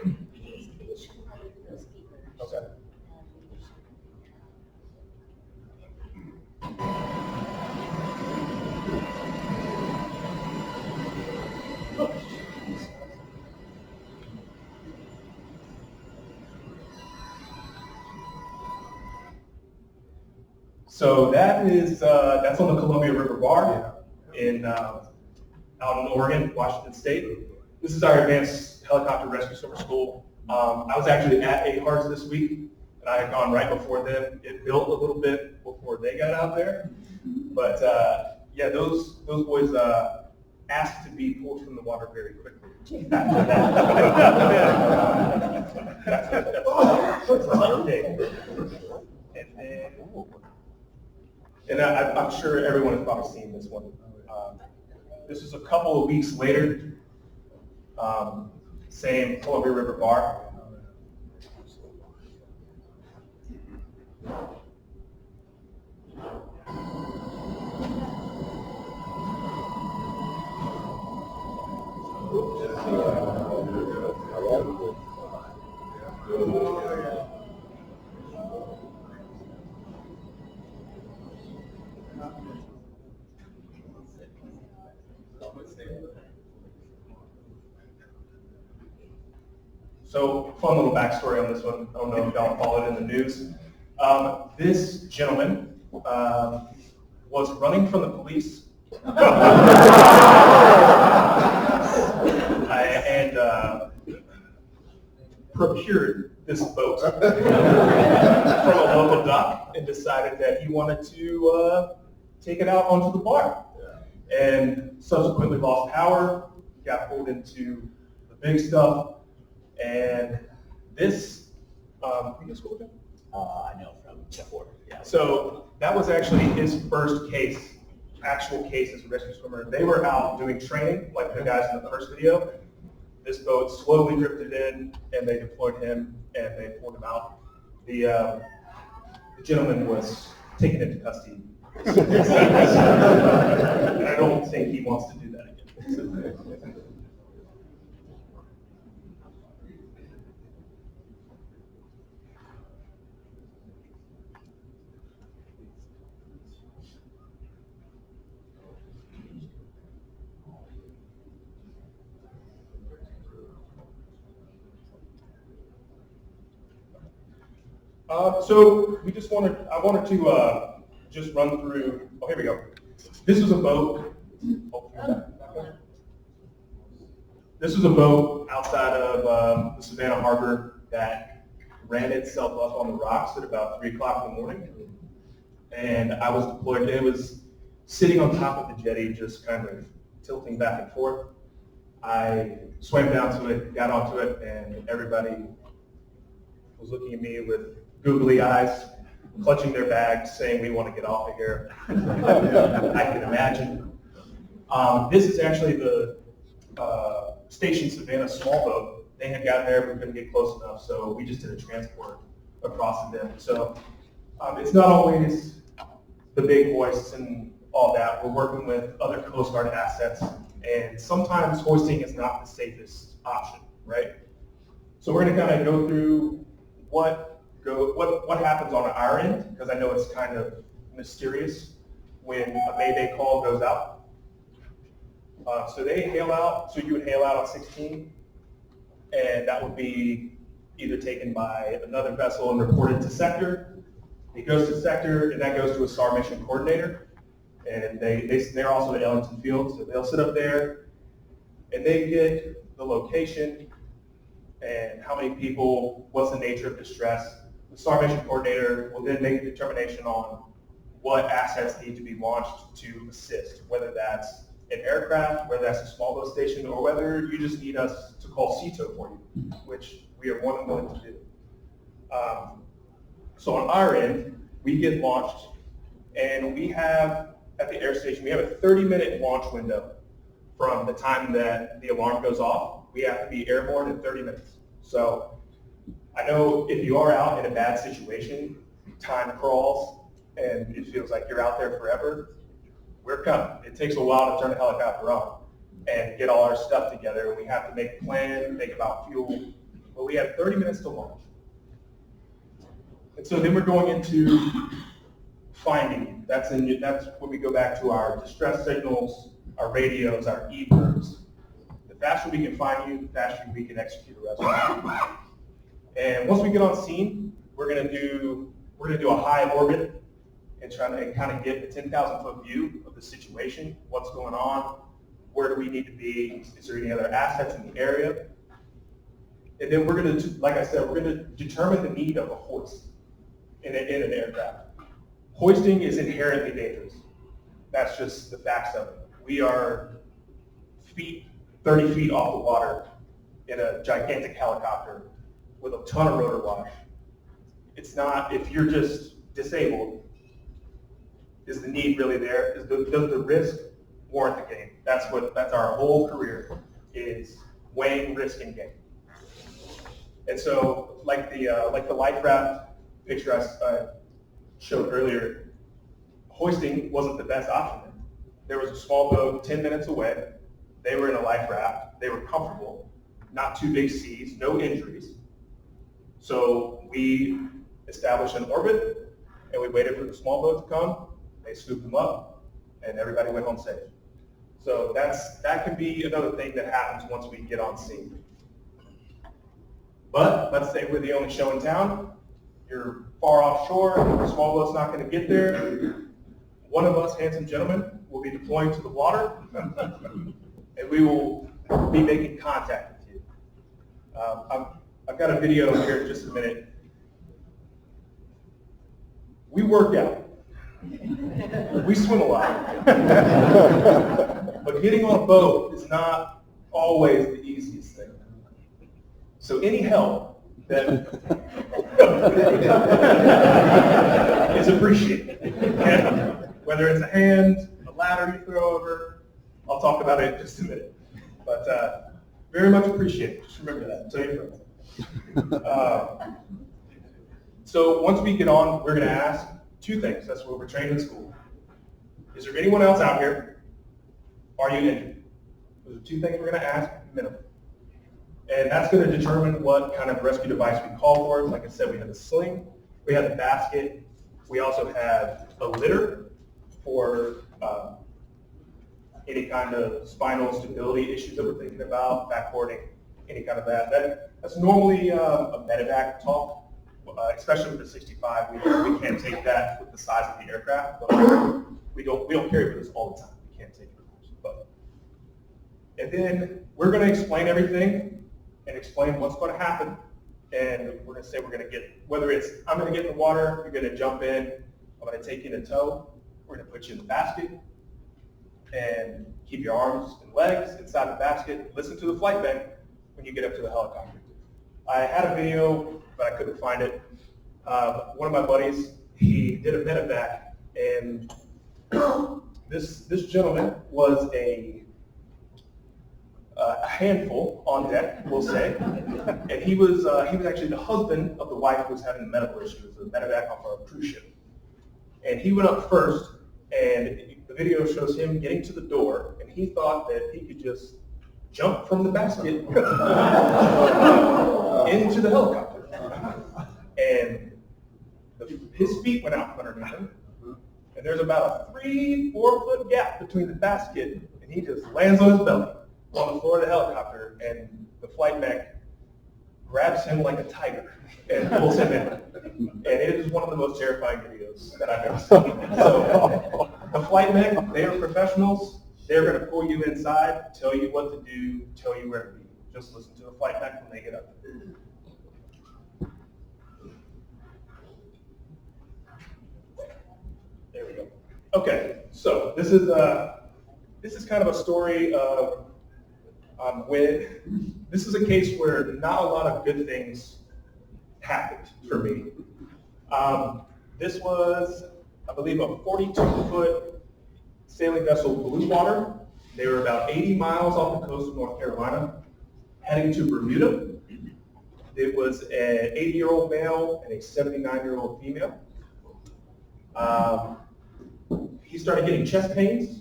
So that's on the Columbia River Bar out in Oregon, Washington State. This is our advanced helicopter rescue swimmer school. I was actually at AHARS this week, and I had gone right before them. It built a little bit before they got out there, but yeah, those boys asked to be pulled from the water very quickly after that. And I'm sure everyone has probably seen this one. This is a couple of weeks later. Same Columbia River Bar. So, fun little backstory on this one. I don't know if y'all followed it in the news. This gentleman was running from the police and procured this boat from a local dock and decided that he wanted to take it out onto the bar. And subsequently lost power, got pulled into the big stuff. And this, you go to school with him? I know from before, yeah. So that was actually his first case, actual case as a rescue swimmer. They were out doing training, like the guys in the first video. This boat slowly drifted in, and they deployed him, and they pulled him out. The gentleman was taken into custody. And I don't think he wants to do that again. So I wanted to just run through, oh, here we go. This is a boat. This was a boat outside of the Savannah Harbor that ran itself up on the rocks at about 3 o'clock in the morning. And I was deployed, and it was sitting on top of the jetty, just kind of tilting back and forth. I swam down to it, got onto it, and everybody was looking at me with googly eyes, clutching their bags, saying, "We want to get off of here." I can imagine. This is actually the Station Savannah small boat. They had gotten there, we couldn't get close enough, so we just did a transport across the bend. So it's not always the big hoists and all that. We're working with other Coast Guard assets, and sometimes hoisting is not the safest option, right? So we're going to kind of go through what happens on our end, because I know it's kind of mysterious when a Mayday call goes out. So they hail out, so you would hail out on 16, and that would be either taken by another vessel and reported to sector. It goes to sector, and that goes to a SAR mission coordinator, and they're also at Ellington Field, so they'll sit up there, and they get the location and how many people, what's the nature of distress. The SAR mission coordinator will then make a determination on what assets need to be launched to assist, whether that's an aircraft, whether that's a small boat station, or whether you just need us to call CTO for you, which we are more than willing to do. So on our end, we get launched, and we have, at the air station, we have a 30-minute launch window from the time that the alarm goes off. We have to be airborne in 30 minutes. So I know if you are out in a bad situation, time crawls, and it feels like you're out there forever, we're coming. It takes a while to turn the helicopter on and get all our stuff together, and we have to make a plan, think about fuel, but we have 30 minutes to launch. And so then we're going into finding you. That's when we go back to our distress signals, our radios, our e-birds. The faster we can find you, the faster we can execute a rescue. And once we get on scene, we're gonna do a high orbit and try to kind of get a 10,000-foot view of the situation, what's going on, where do we need to be, is there any other assets in the area? And then we're gonna, like I said, we're gonna determine the need of a hoist in an aircraft. Hoisting is inherently dangerous. That's just the facts of it. We are 30 feet off the water in a gigantic helicopter with a ton of rotor wash. It's not, if you're just disabled, is the need really there? Does the risk warrant the gain? That's our whole career, is weighing risk and gain. And so, like the life raft picture I showed earlier, hoisting wasn't the best option. There was a small boat 10 minutes away. They were in a life raft. They were comfortable, not too big seas, no injuries. So we established an orbit, and we waited for the small boat to come. They scooped them up, and everybody went home safe. So that could be another thing that happens once we get on scene. But let's say we're the only show in town. You're far offshore, the small boat's not going to get there. One of us handsome gentlemen will be deploying to the water, and we will be making contact with you. I've got a video here in just a minute. We work out. We swim a lot. But getting on a boat is not always the easiest thing. So any help that is appreciated. Okay? Whether it's a hand, a ladder you throw over, I'll talk about it in just a minute. But very much appreciated. Just remember that. Tell your friends. So once we get on, we're going to ask two things. That's what we're trained in school. Is there anyone else out here? Are you injured? Those are two things we're going to ask, minimum. And that's going to determine what kind of rescue device we call for. Like I said, we have the sling, we have the basket, we also have a litter for any kind of spinal stability issues that we're thinking about, backboarding, any kind of that. That's normally a medevac talk. Especially with the 65, we can't take that with the size of the aircraft. But we don't carry for this all the time. We can't take it. But and then we're going to explain everything and explain what's going to happen. And we're going to say we're going to get, whether it's I'm going to get in the water, you're going to jump in, I'm going to take you in tow, we're going to put you in the basket, and keep your arms and legs inside the basket. Listen to the flight bank when you get up to the helicopter. I had a video, but I couldn't find it. One of my buddies, he did a medevac, and this gentleman was a handful on deck, we'll say, and he was actually the husband of the wife who was having a medical issue. It was a medevac off our cruise ship, and he went up first, and the video shows him getting to the door, and he thought that he could just jump from the basket into the helicopter. And his feet went out from underneath him. And there's about a 3-4 foot gap between the basket, and he just lands on his belly on the floor of the helicopter, and the flight mech grabs him like a tiger and pulls him in. And it is one of the most terrifying videos that I've ever seen. So the flight mech, they are professionals. They're going to pull you inside, tell you what to do, tell you where to be. Just listen to the flight mech when they get up. There we go. Okay, so this is this is kind of a story of when this is a case where not a lot of good things happened for me. This was, I believe, a 42-foot sailing vessel, Blue Water. They were about 80 miles off the coast of North Carolina, heading to Bermuda. It was an 80-year-old male and a 79-year-old female. He started getting chest pains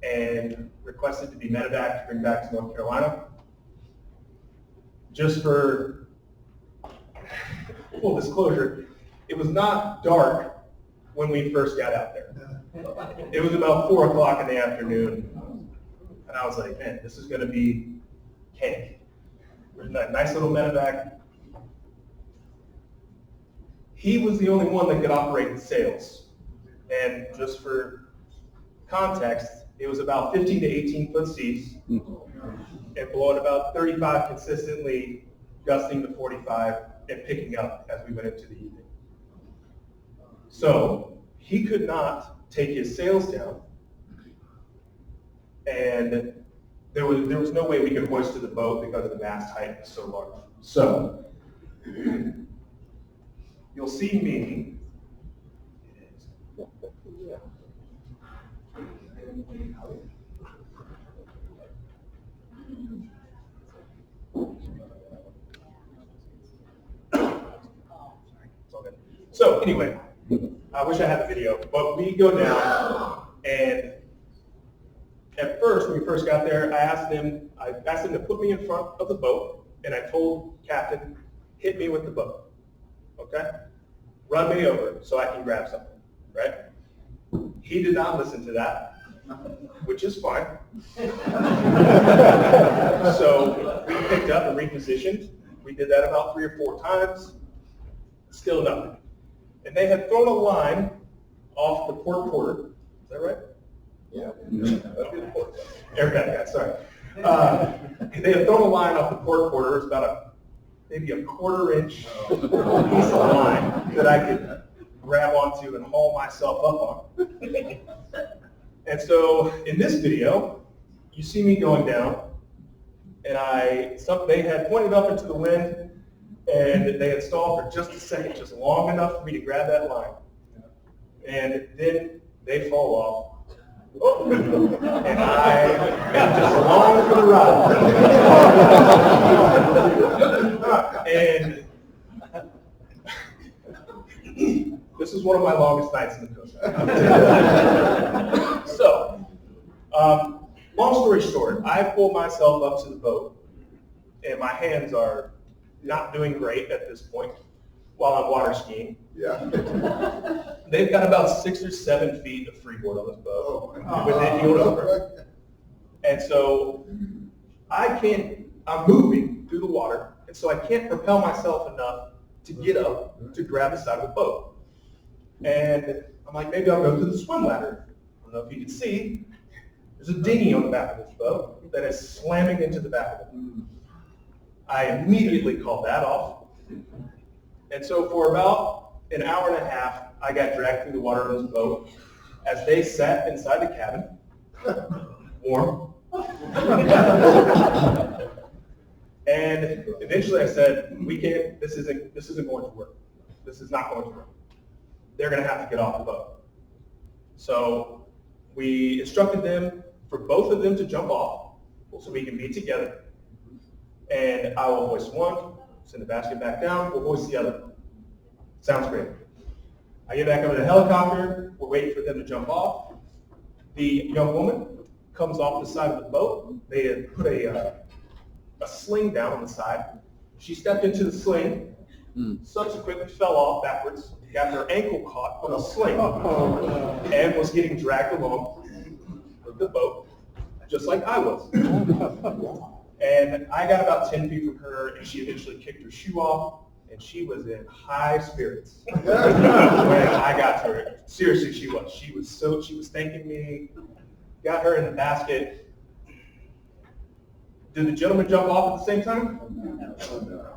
and requested to be medevaced to bring back to North Carolina. Just for full disclosure, it was not dark when we first got out there. It was about 4 o'clock in the afternoon, and I was like, man, this is going to be cake. We're in that nice little medevac. He was the only one that could operate the sails. And just for context, it was about 15 to 18 foot seas and blowing about 35 consistently, gusting to 45 and picking up as we went into the evening. So he could not take his sails down, and there was no way we could hoist to the boat because the mast height was so large. So you'll see me. So anyway, I wish I had the video, but we go down, and at first, when we first got there, I asked him to put me in front of the boat, and I told Captain, hit me with the boat, okay? Run me over so I can grab something, right? He did not listen to that, which is fine. So we picked up and repositioned. We did that about 3 or 4 times, still nothing. And they had thrown a line off the port quarter. Is that right? Yeah. Airback guy, sorry. They had thrown a line off the port quarter. It was about maybe a 1/4 inch piece of line that I could grab onto and haul myself up on. And so in this video, you see me going down, and they had pointed up into the wind, and they had stalled for just a second, just long enough for me to grab that line. And then they fall off. Oh. And I am just along for the ride. And this is one of my longest nights in the Coast Guard. So, long story short, I pull myself up to the boat, and my hands are not doing great at this point while I'm water skiing. Yeah. They've got about 6 or 7 feet of freeboard on this boat with it heeled over. And so I'm moving through the water, and so I can't propel myself enough to get up to grab the side of the boat. And I'm like, maybe I'll go to the swim ladder. I don't know if you can see, there's a dinghy on the back of this boat that is slamming into the back of it. I immediately called that off. And so for about an hour and a half, I got dragged through the water on this boat as they sat inside the cabin, warm. And eventually I said, this isn't going to work. This is not going to work. They're going to have to get off the boat. So we instructed them for both of them to jump off so we can be together. And I will hoist one, send the basket back down, we'll hoist the other. Sounds great. I get back over the helicopter, we're waiting for them to jump off. The young woman comes off the side of the boat. They had put a sling down on the side. She stepped into the sling, subsequently fell off backwards, got her ankle caught on a sling, and was getting dragged along with the boat, just like I was. And I got about 10 feet from her, and she eventually kicked her shoe off, and she was in high spirits when I got to her. Seriously, she was. She was thanking me, got her in the basket. Did the gentleman jump off at the same time?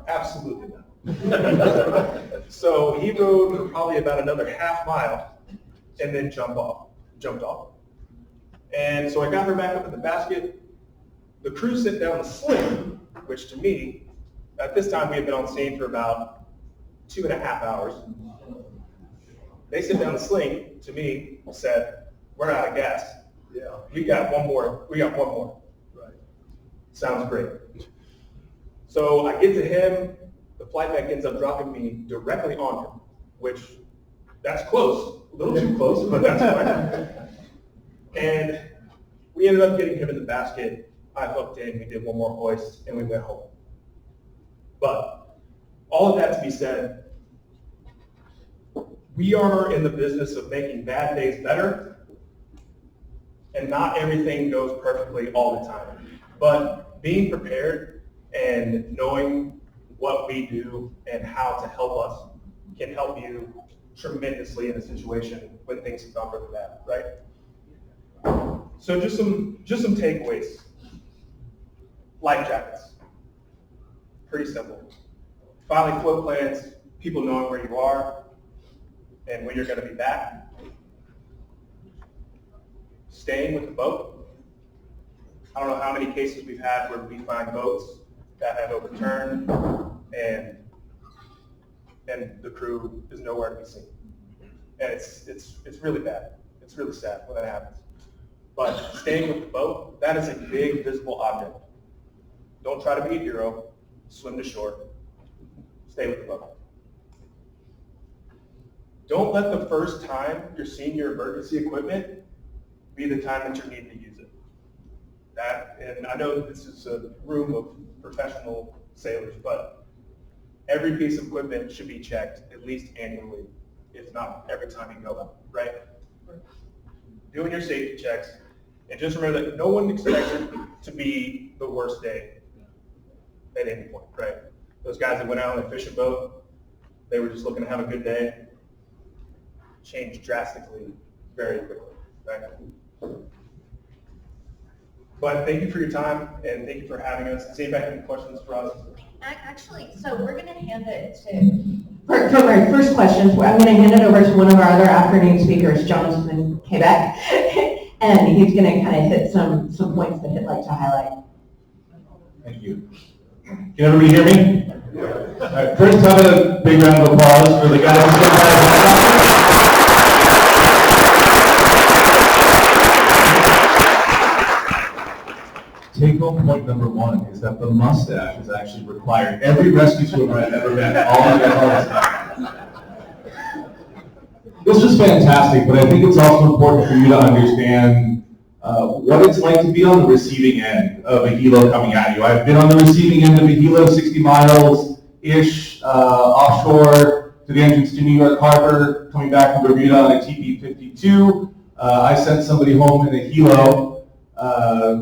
Absolutely not. So he rode probably about another half mile and then jumped off. And so I got her back up in the basket. The crew sit down the sling, which to me, at this time we had been on scene for about 2.5 hours. They sit down the sling, to me, said, we're out of gas. Yeah. We got one more. Right. Sounds great. So I get to him, the flight deck ends up dropping me directly on him, which that's close, a little too close, but that's fine. And we ended up getting him in the basket. I hooked in, we did one more hoist, and we went home. But all of that to be said, we are in the business of making bad days better, and not everything goes perfectly all the time. But being prepared and knowing what we do and how to help us can help you tremendously in a situation when things have gone really bad, right? So just some takeaways. Life jackets. Pretty simple. Filing float plans, people knowing where you are and when you're going to be back. Staying with the boat. I don't know how many cases we've had where we find boats that have overturned and the crew is nowhere to be seen. And it's really bad. It's really sad when that happens. But staying with the boat, that is a big visible object. Don't try to be a hero. Swim to shore. Stay with the boat. Don't let the first time you're seeing your emergency equipment be the time that you need to use it. And I know this is a room of professional sailors, but every piece of equipment should be checked at least annually, if not every time you go out, right? Doing your safety checks, and just remember that no one expects it to be the worst day at any point, right? Those guys that went out on a fishing boat, they were just looking to have a good day, changed drastically very quickly, right? But thank you for your time, and thank you for having us. Does anybody have any questions for us? Actually, so we're going to hand it to... For my first question, I'm going to hand it over to one of our other afternoon speakers, Jonathan Quebec, and he's going to kind of hit some points that he'd like to highlight. Thank you. Can everybody hear me? All right, first, have a big round of applause for the guys who came by. Take-home point number one is that the mustache is actually required. Every rescue swimmer I've ever met, all of them. This was fantastic, but I think it's also important for you to understand what it's like to be on the receiving end of a helo coming at you. I've been on the receiving end of a helo 60 miles-ish offshore to the entrance to New York Harbor, coming back from Bermuda on a TP-52. I sent somebody home in a helo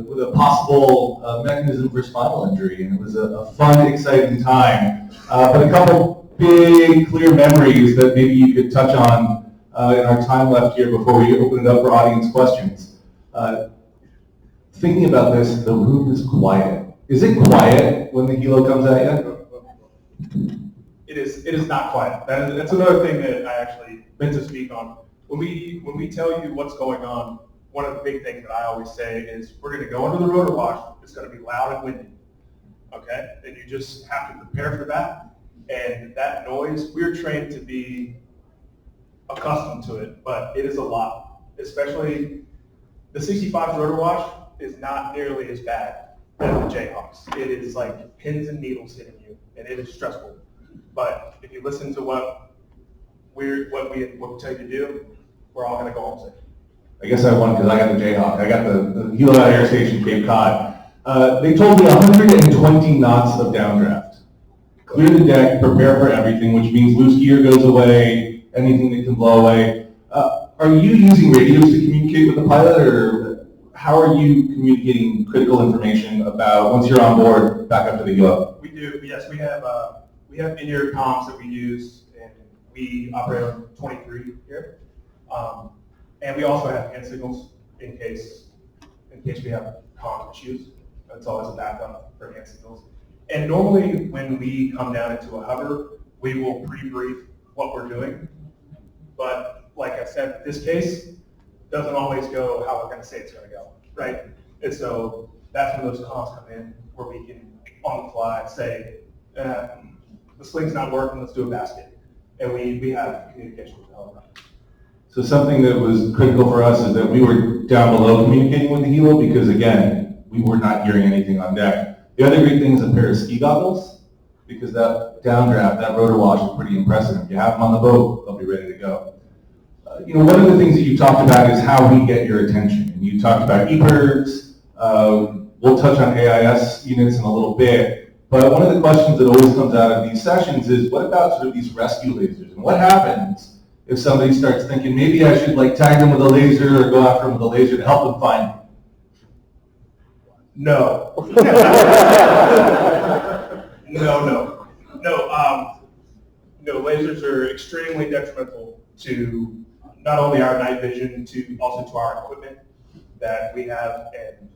with a possible mechanism for spinal injury, and it was a fun, exciting time. But a couple big, clear memories that maybe you could touch on in our time left here before we open it up for audience questions. Thinking about this, the room is quiet. Is it quiet when the helo comes at you? It is not quiet. That's another thing that I actually meant to speak on. When we tell you what's going on, one of the big things that I always say is we're going to go under the rotor wash. It's going to be loud and windy. Okay? And you just have to prepare for that. And that noise, we're trained to be accustomed to it, but it is a lot. Especially the 65's rotor wash is not nearly as bad as the Jayhawks. It is like pins and needles hitting you, and it is stressful. But if you listen to what we tell you to do, we're all going to go home safe. I guess I won because I got the Jayhawk. I got the Helo Air Station Cape Cod. They told me 120 knots of downdraft. Clear the deck, prepare for everything, which means loose gear goes away, anything that can blow away. Are you using radios to communicate with the pilot, or how are you communicating critical information about once you're on board back up to the Helo? We do, yes. We have in-ear comms that we use, and we operate on 23 here. And we also have hand signals in case we have comm issues. That's always a backup for hand signals. And normally when we come down into a hover, we will pre-brief what we're doing. But like I said, in this case, doesn't always go how we're going to say it's going to go, right? And so that's when those comms come in, where we can, on the fly, say, the sling's not working, let's do a basket. And we have communication with the helicopter. So something that was critical for us is that we were down below communicating with the helo because, again, we were not hearing anything on deck. The other great thing is a pair of ski goggles, because that downdraft, that rotor wash is pretty impressive. If you have them on the boat, they'll be ready to go. One of the things that you talked about is how we get your attention. And you talked about EPIRBs. We'll touch on AIS units in a little bit. But one of the questions that always comes out of these sessions is, what about sort of these rescue lasers? And what happens if somebody starts thinking, maybe I should tag them with a laser or go after them with a laser to help them find them? No. No, lasers are extremely detrimental to not only our night vision, also to our equipment that we have, and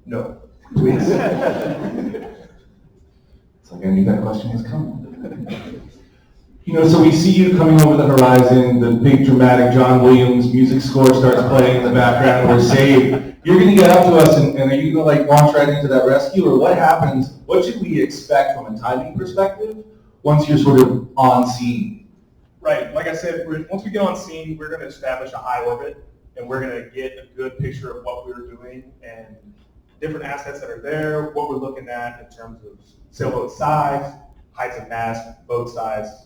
no, please. It's like I knew that question was coming. So we see you coming over the horizon, the big dramatic John Williams music score starts playing in the background, we're saved. You're going to get up to us, and are you going to launch right into that rescue, or what happens? What should we expect from a timing perspective once you're sort of on scene? Right, like I said, once we get on scene, we're going to establish a high orbit, and we're going to get a good picture of what we're doing and different assets that are there, what we're looking at in terms of sailboat size, heights of mast, boat size,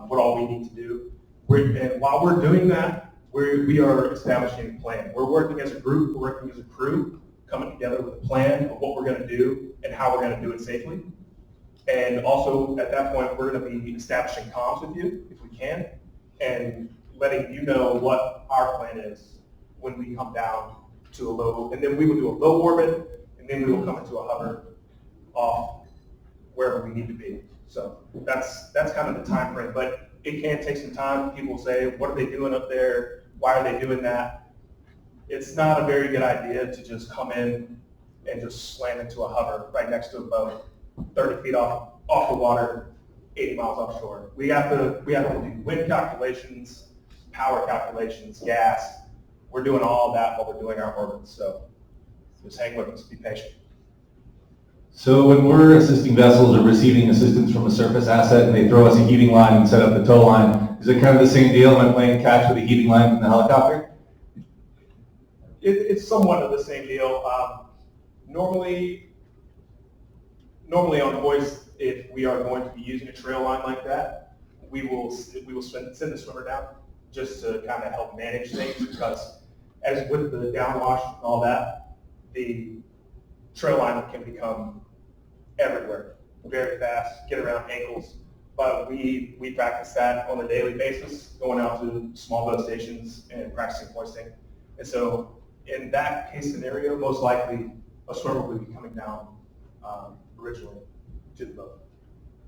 what all we need to do. And while we're doing that, we are establishing a plan. We're working as a group, we're working as a crew, coming together with a plan of what we're going to do and how we're going to do it safely. And also, at that point, we're going to be establishing comms with you, if we can, and letting you know what our plan is when we come down to a low, and then we will do a low orbit, and then we will come into a hover off wherever we need to be. So that's kind of the time frame, but it can take some time. People say, what are they doing up there? Why are they doing that? It's not a very good idea to just come in and just slam into a hover right next to a boat, 30 feet off the water, 80 miles offshore. We have to do wind calculations, power calculations, gas. We're doing all that while we're doing our orbits. So just hang with us, be patient. So when we're assisting vessels or receiving assistance from a surface asset and they throw us a heating line and set up the tow line, is it kind of the same deal? Am I playing catch with a heating line from the helicopter? It's somewhat of the same deal. Normally on hoist, if we are going to be using a trail line like that, we will send the swimmer down just to kind of help manage things, because as with the downwash and all that, the trail line can become everywhere very fast, get around ankles. But we practice that on a daily basis, going out to small boat stations and practicing hoisting. And so in that case scenario, most likely a swimmer would be coming down originally to the boat.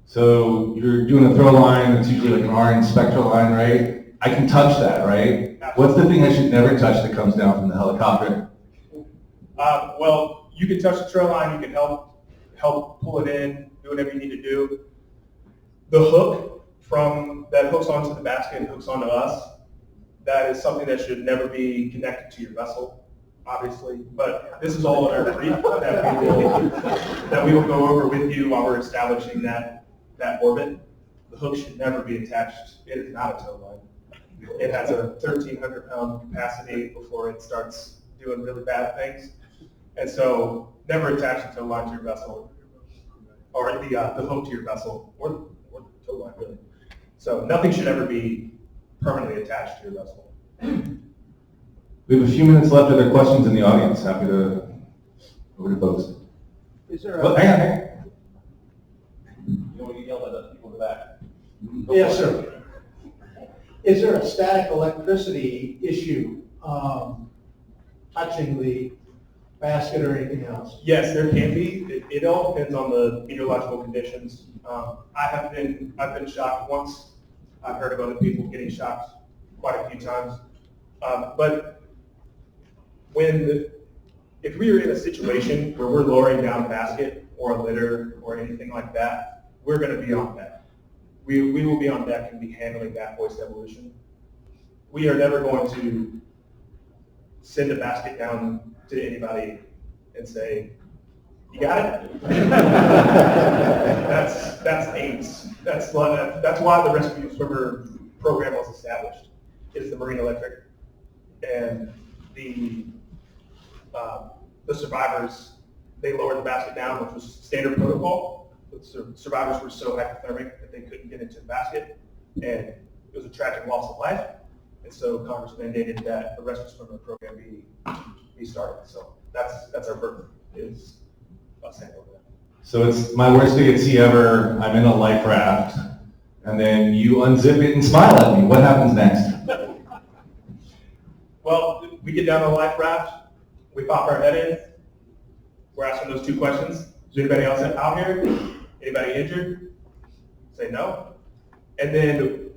So you're doing a throw line, it's usually like an orange spectral line, right? I can touch that, right? Absolutely. What's the thing I should never touch that comes down from the helicopter? Well, you can touch the trail line, you can help pull it in, do whatever you need to do. The hook that hooks onto the basket and hooks onto us, that is something that should never be connected to your vessel, obviously. But this is all in our brief that we will go over with you while we're establishing that orbit. The hook should never be attached. It is not a tow line. It has a 1,300-pound capacity before it starts doing really bad things. And so never attach the tow line to your vessel, or the hook to your vessel, or the tow line, really. So nothing should ever be permanently attached to your vessel. We have a few minutes left. Are there questions in the audience? Happy to over to folks. Is there Well, hang on. You don't want to yell at the people in the back. Yes, sir. Is there a static electricity issue touching the basket or anything else? Yes, there can be. It all depends on the meteorological conditions. I've been shocked once. I've heard of other people getting shocked quite a few times. But if we are in a situation where we're lowering down a basket or a litter or anything like that, we're going to be on deck. We will be on deck and be handling that hoist evolution. We are never going to send a basket down to anybody and say, you got it? That's AIMS. That's why the rescue swimmer program was established, is the Marine Electric. And the survivors, they lowered the basket down, which was standard protocol. The survivors were so hypothermic that they couldn't get into the basket, and it was a tragic loss of life. And so Congress mandated that the rescue swimmer program be started. So that's our birth, is us handling that. So it's my worst day at sea ever. I'm in a life raft, and then you unzip it and smile at me. What happens next? Well, we get down the life raft, we pop our head in, we're asking those two questions. Is anybody else out here? Anybody injured? Say no. And then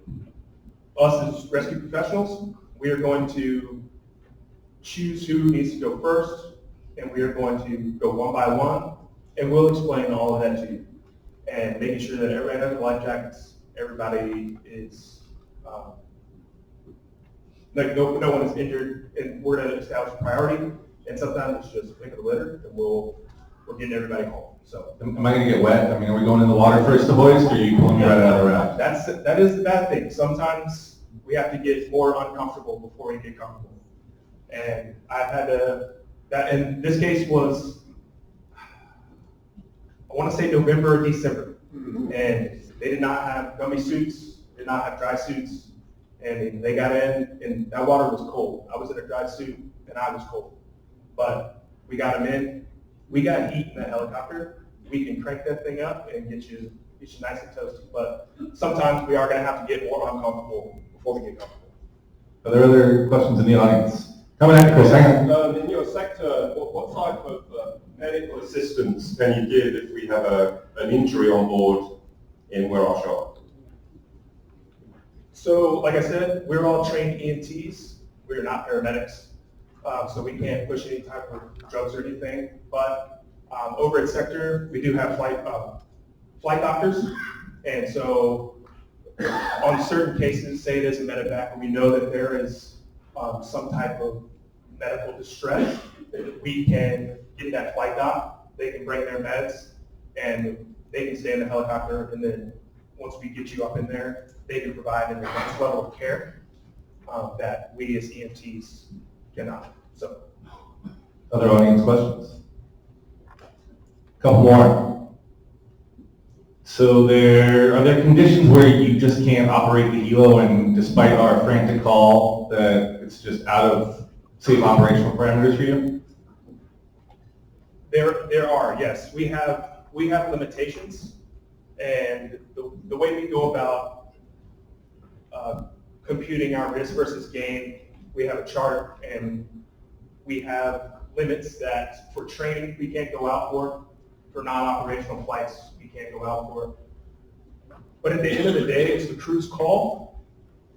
us as rescue professionals, we are going to choose who needs to go first, and we are going to go one by one, and we'll explain all of that to you. And making sure that everybody has their life jackets, everybody is, no one is injured, and we're going to establish a priority. And sometimes it's just pick of the litter, and we're getting everybody home. So, Am I going to get wet? I mean, are we going in the water first to hoist, or are you pulling me right out of the raft? that is the bad thing. Sometimes we have to get more uncomfortable before we get comfortable. And I've had in this case was, I want to say November or December. And they did not have gummy suits, did not have dry suits. And they got in, and that water was cold. I was in a dry suit, and I was cold. But we got them in. We got heat in that helicopter. We can crank that thing up and get you nice and toasty. But sometimes we are going to have to get more uncomfortable before we get comfortable. Are there other questions in the audience? Coming at you, Chris. Hang on. In your sector, what type of medical assistance can you give if we have an injury on board and we're offshore? So, like I said, we're all trained EMTs. We are not paramedics, so we can't push any type of drugs or anything. But over at Sector, we do have flight doctors, and so on certain cases, say it is a medevac, and we know that there is some type of medical distress, we can get that flight doc. They can bring their meds, and they can stay in the helicopter, and then once we get you up in there, they can provide an advanced level of care that we as EMTs cannot. So, Other audience questions? Couple more. So are there conditions where you just can't operate the helo, and despite our frantic call, that it's just out of safe operational parameters for you? There are, yes. We have limitations, and the way we go about computing our risk versus gain, we have a chart, and we have limits that for training we can't go out for non-operational flights we can't go out for. But at the end of the day, it's the crew's call,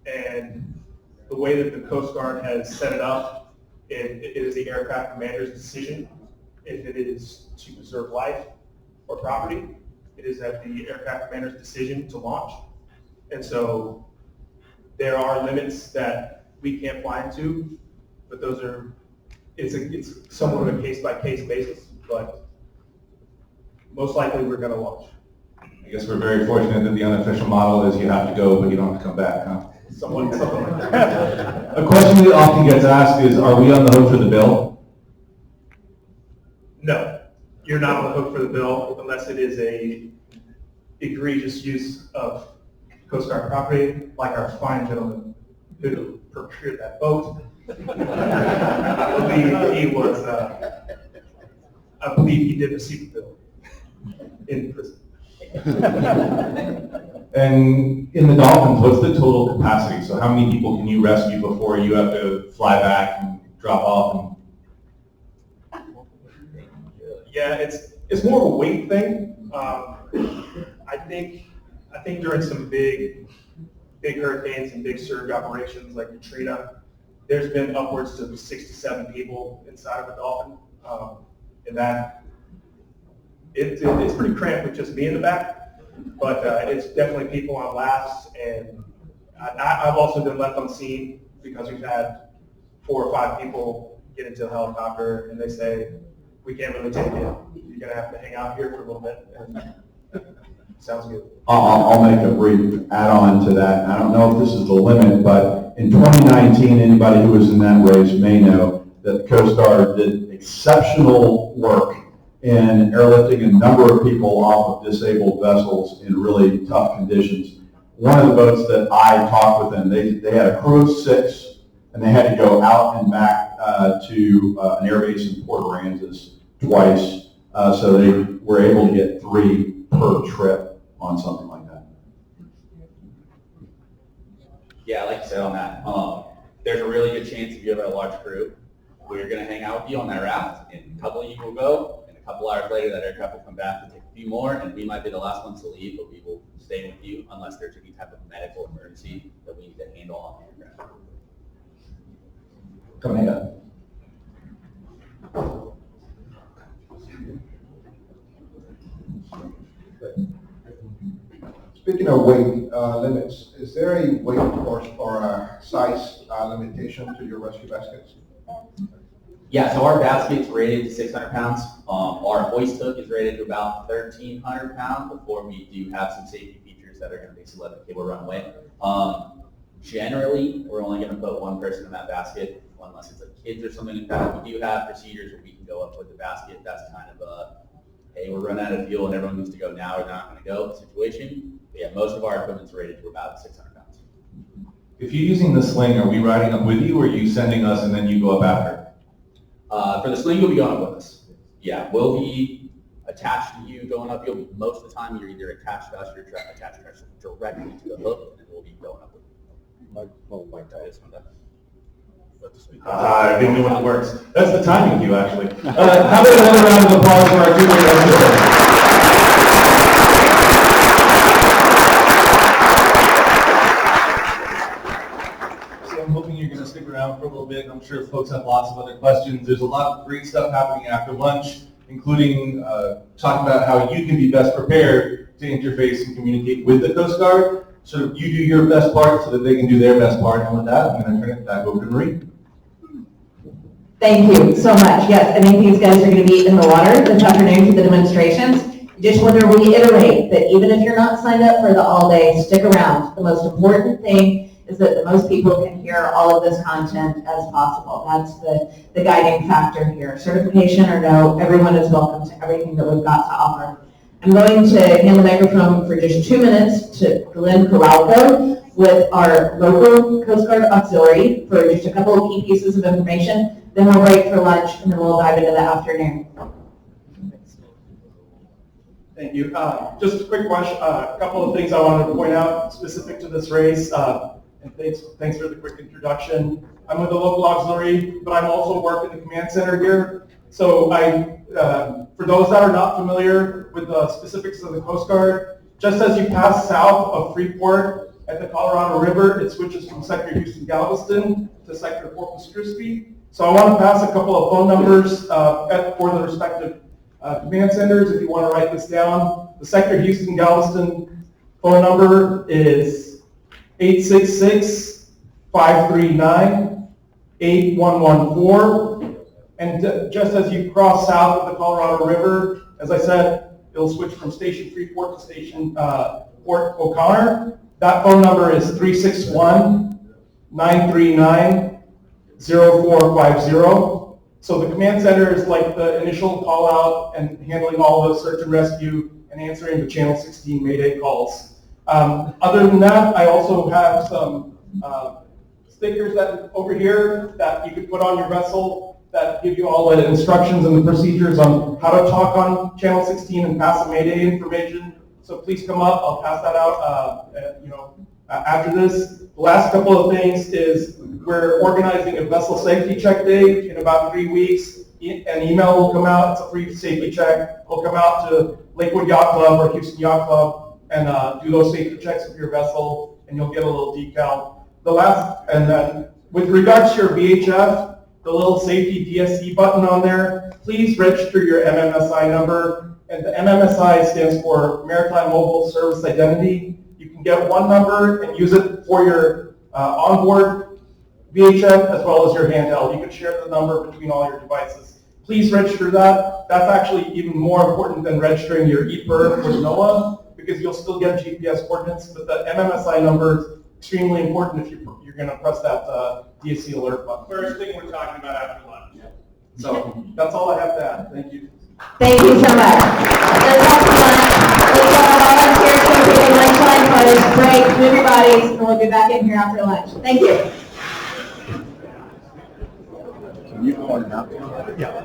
and the way that the Coast Guard has set it up, it is the aircraft commander's decision if it is to preserve life or property. It is at the aircraft commander's decision to launch. And so there are limits that we can't fly into, but it's somewhat of a case-by-case basis, but most likely we're going to launch. I guess we're very fortunate that the unofficial model is you have to go, but you don't have to come back, huh? Something like that. A question that often gets asked is, are we on the hook for the bill? No, you're not on the hook for the bill unless it is a egregious use of Coast Guard property, like our fine gentleman who procured that boat. I believe he did receive the bill in prison. And in the Dolphins, what's the total capacity? So how many people can you rescue before you have to fly back and drop off? Yeah, it's more of a weight thing. I think during some big hurricanes and big surge operations like Katrina, there's been upwards to 6 to 7 people inside of a Dolphin, and that it's pretty cramped with just me in the back, but it's definitely people on lasts, and I've also been left on scene because we've had 4 or 5 people get into a helicopter and they say, we can't really take you. You're going to have to hang out here for a little bit. And sounds good. I'll make a brief add-on to that. I don't know if this is the limit, but in 2019, anybody who was in that race may know that the Coast Guard did exceptional work in airlifting a number of people off of disabled vessels in really tough conditions. One of the boats that I talked with them, they had a crew of 6, and they had to go out and back to an air base in Port Aransas twice, so they were able to get 3 per trip on something like that. Yeah, like you said on that, there's a really good chance if you have a large crew, we're going to hang out with you on that raft, and a couple of you will go, and a couple hours later that aircraft will come back and take a few more, and we might be the last ones to leave, but we will stay with you unless there's any type of medical emergency that we need to handle on the aircraft. Coming up. Speaking of weight limits, is there a weight or a size limitation to your rescue baskets? Yeah, so our basket's rated to 600 pounds. Our hoist hook is rated to about 1,300 pounds before we do have some safety features that are going to basically let the cable run away. Generally, we're only going to put one person in that basket, unless it's like kids or something like that. We do have procedures where we can go up with the basket. That's kind of a, hey, we're running out of fuel and everyone needs to go now, we're not going to go situation. But yeah, most of our equipment's rated to about 600 pounds. If you're using the sling, are we riding up with you, or are you sending us and then you go up after? For the sling, you'll be going up with us. Yeah, we'll be attached to you going up. Most of the time, you're either attached to us or attached directly to the hook, and we'll be going up with you. I didn't know what it works. That's the timing cue, actually. How about another round of applause for our 2 rescuers? I'm hoping you're going to stick around for a little bit. I'm sure folks have lots of other questions. There's a lot of great stuff happening after lunch, including talking about how you can be best prepared to interface and communicate with the Coast Guard. So you do your best part so that they can do their best part. And with that, I'm going to turn it back over to Marie. Thank you so much. Yes, I think these guys are going to be in the water this afternoon for the demonstrations. Just want to reiterate that even if you're not signed up for the all day, stick around. The most important thing is that the most people can hear all of this content as possible. That's the guiding factor here. Certification or no, everyone is welcome to everything that we've got to offer. I'm going to hand the microphone for just 2 minutes to Glenn Coralco with our local Coast Guard auxiliary for just a couple of key pieces of information. Then we'll break for lunch and then we'll dive into the afternoon. Thank you. Just a quick question, a couple of things I wanted to point out specific to this race. And thanks for the quick introduction. I'm with the local auxiliary, but I'm also work in the command center here. So for those that are not familiar with the specifics of the Coast Guard, just as you pass south of Freeport at the Colorado River, it switches from Sector Houston-Galveston to Sector Corpus Christi. So I want to pass a couple of phone numbers for the respective command centers if you want to write this down. The Sector Houston-Galveston phone number is 866-539-8114. And just as you cross south of the Colorado River, as I said, it'll switch from Station Freeport to Station Port O'Connor. That phone number is 361-939-0450. So the command center is like the initial call out and handling all the search and rescue and answering the Channel 16 Mayday calls. Other than that, I also have some stickers that over here that you could put on your vessel that give you all the instructions and the procedures on how to talk on Channel 16 and pass the Mayday information. So please come up. I'll pass that out after this. The last couple of things is we're organizing a vessel safety check day in about 3 weeks. An email will come out. It's a free safety check. We'll come out to Lakewood Yacht Club or Houston Yacht Club and do those safety checks with your vessel, and you'll get a little decal. The last, and then with regards to your VHF, the little safety DSC button on there, please register your MMSI number. And the MMSI stands for Maritime Mobile Service Identity. You can get one number and use it for your onboard VHF as well as your handheld. You can share the number between all your devices. Please register that. That's actually even more important than registering your EPIR with NOAA because you'll still get GPS coordinates, but the MMSI number is extremely important if you're going to press that DSC alert button. First thing we're talking about after lunch. So that's all I have to add. Thank you. Thank you so much. Let's have some lunch. Let's get our volunteers to take a lunchtime break, move your bodies, and we'll be back in here after lunch. Thank you. Can you point out? Yeah.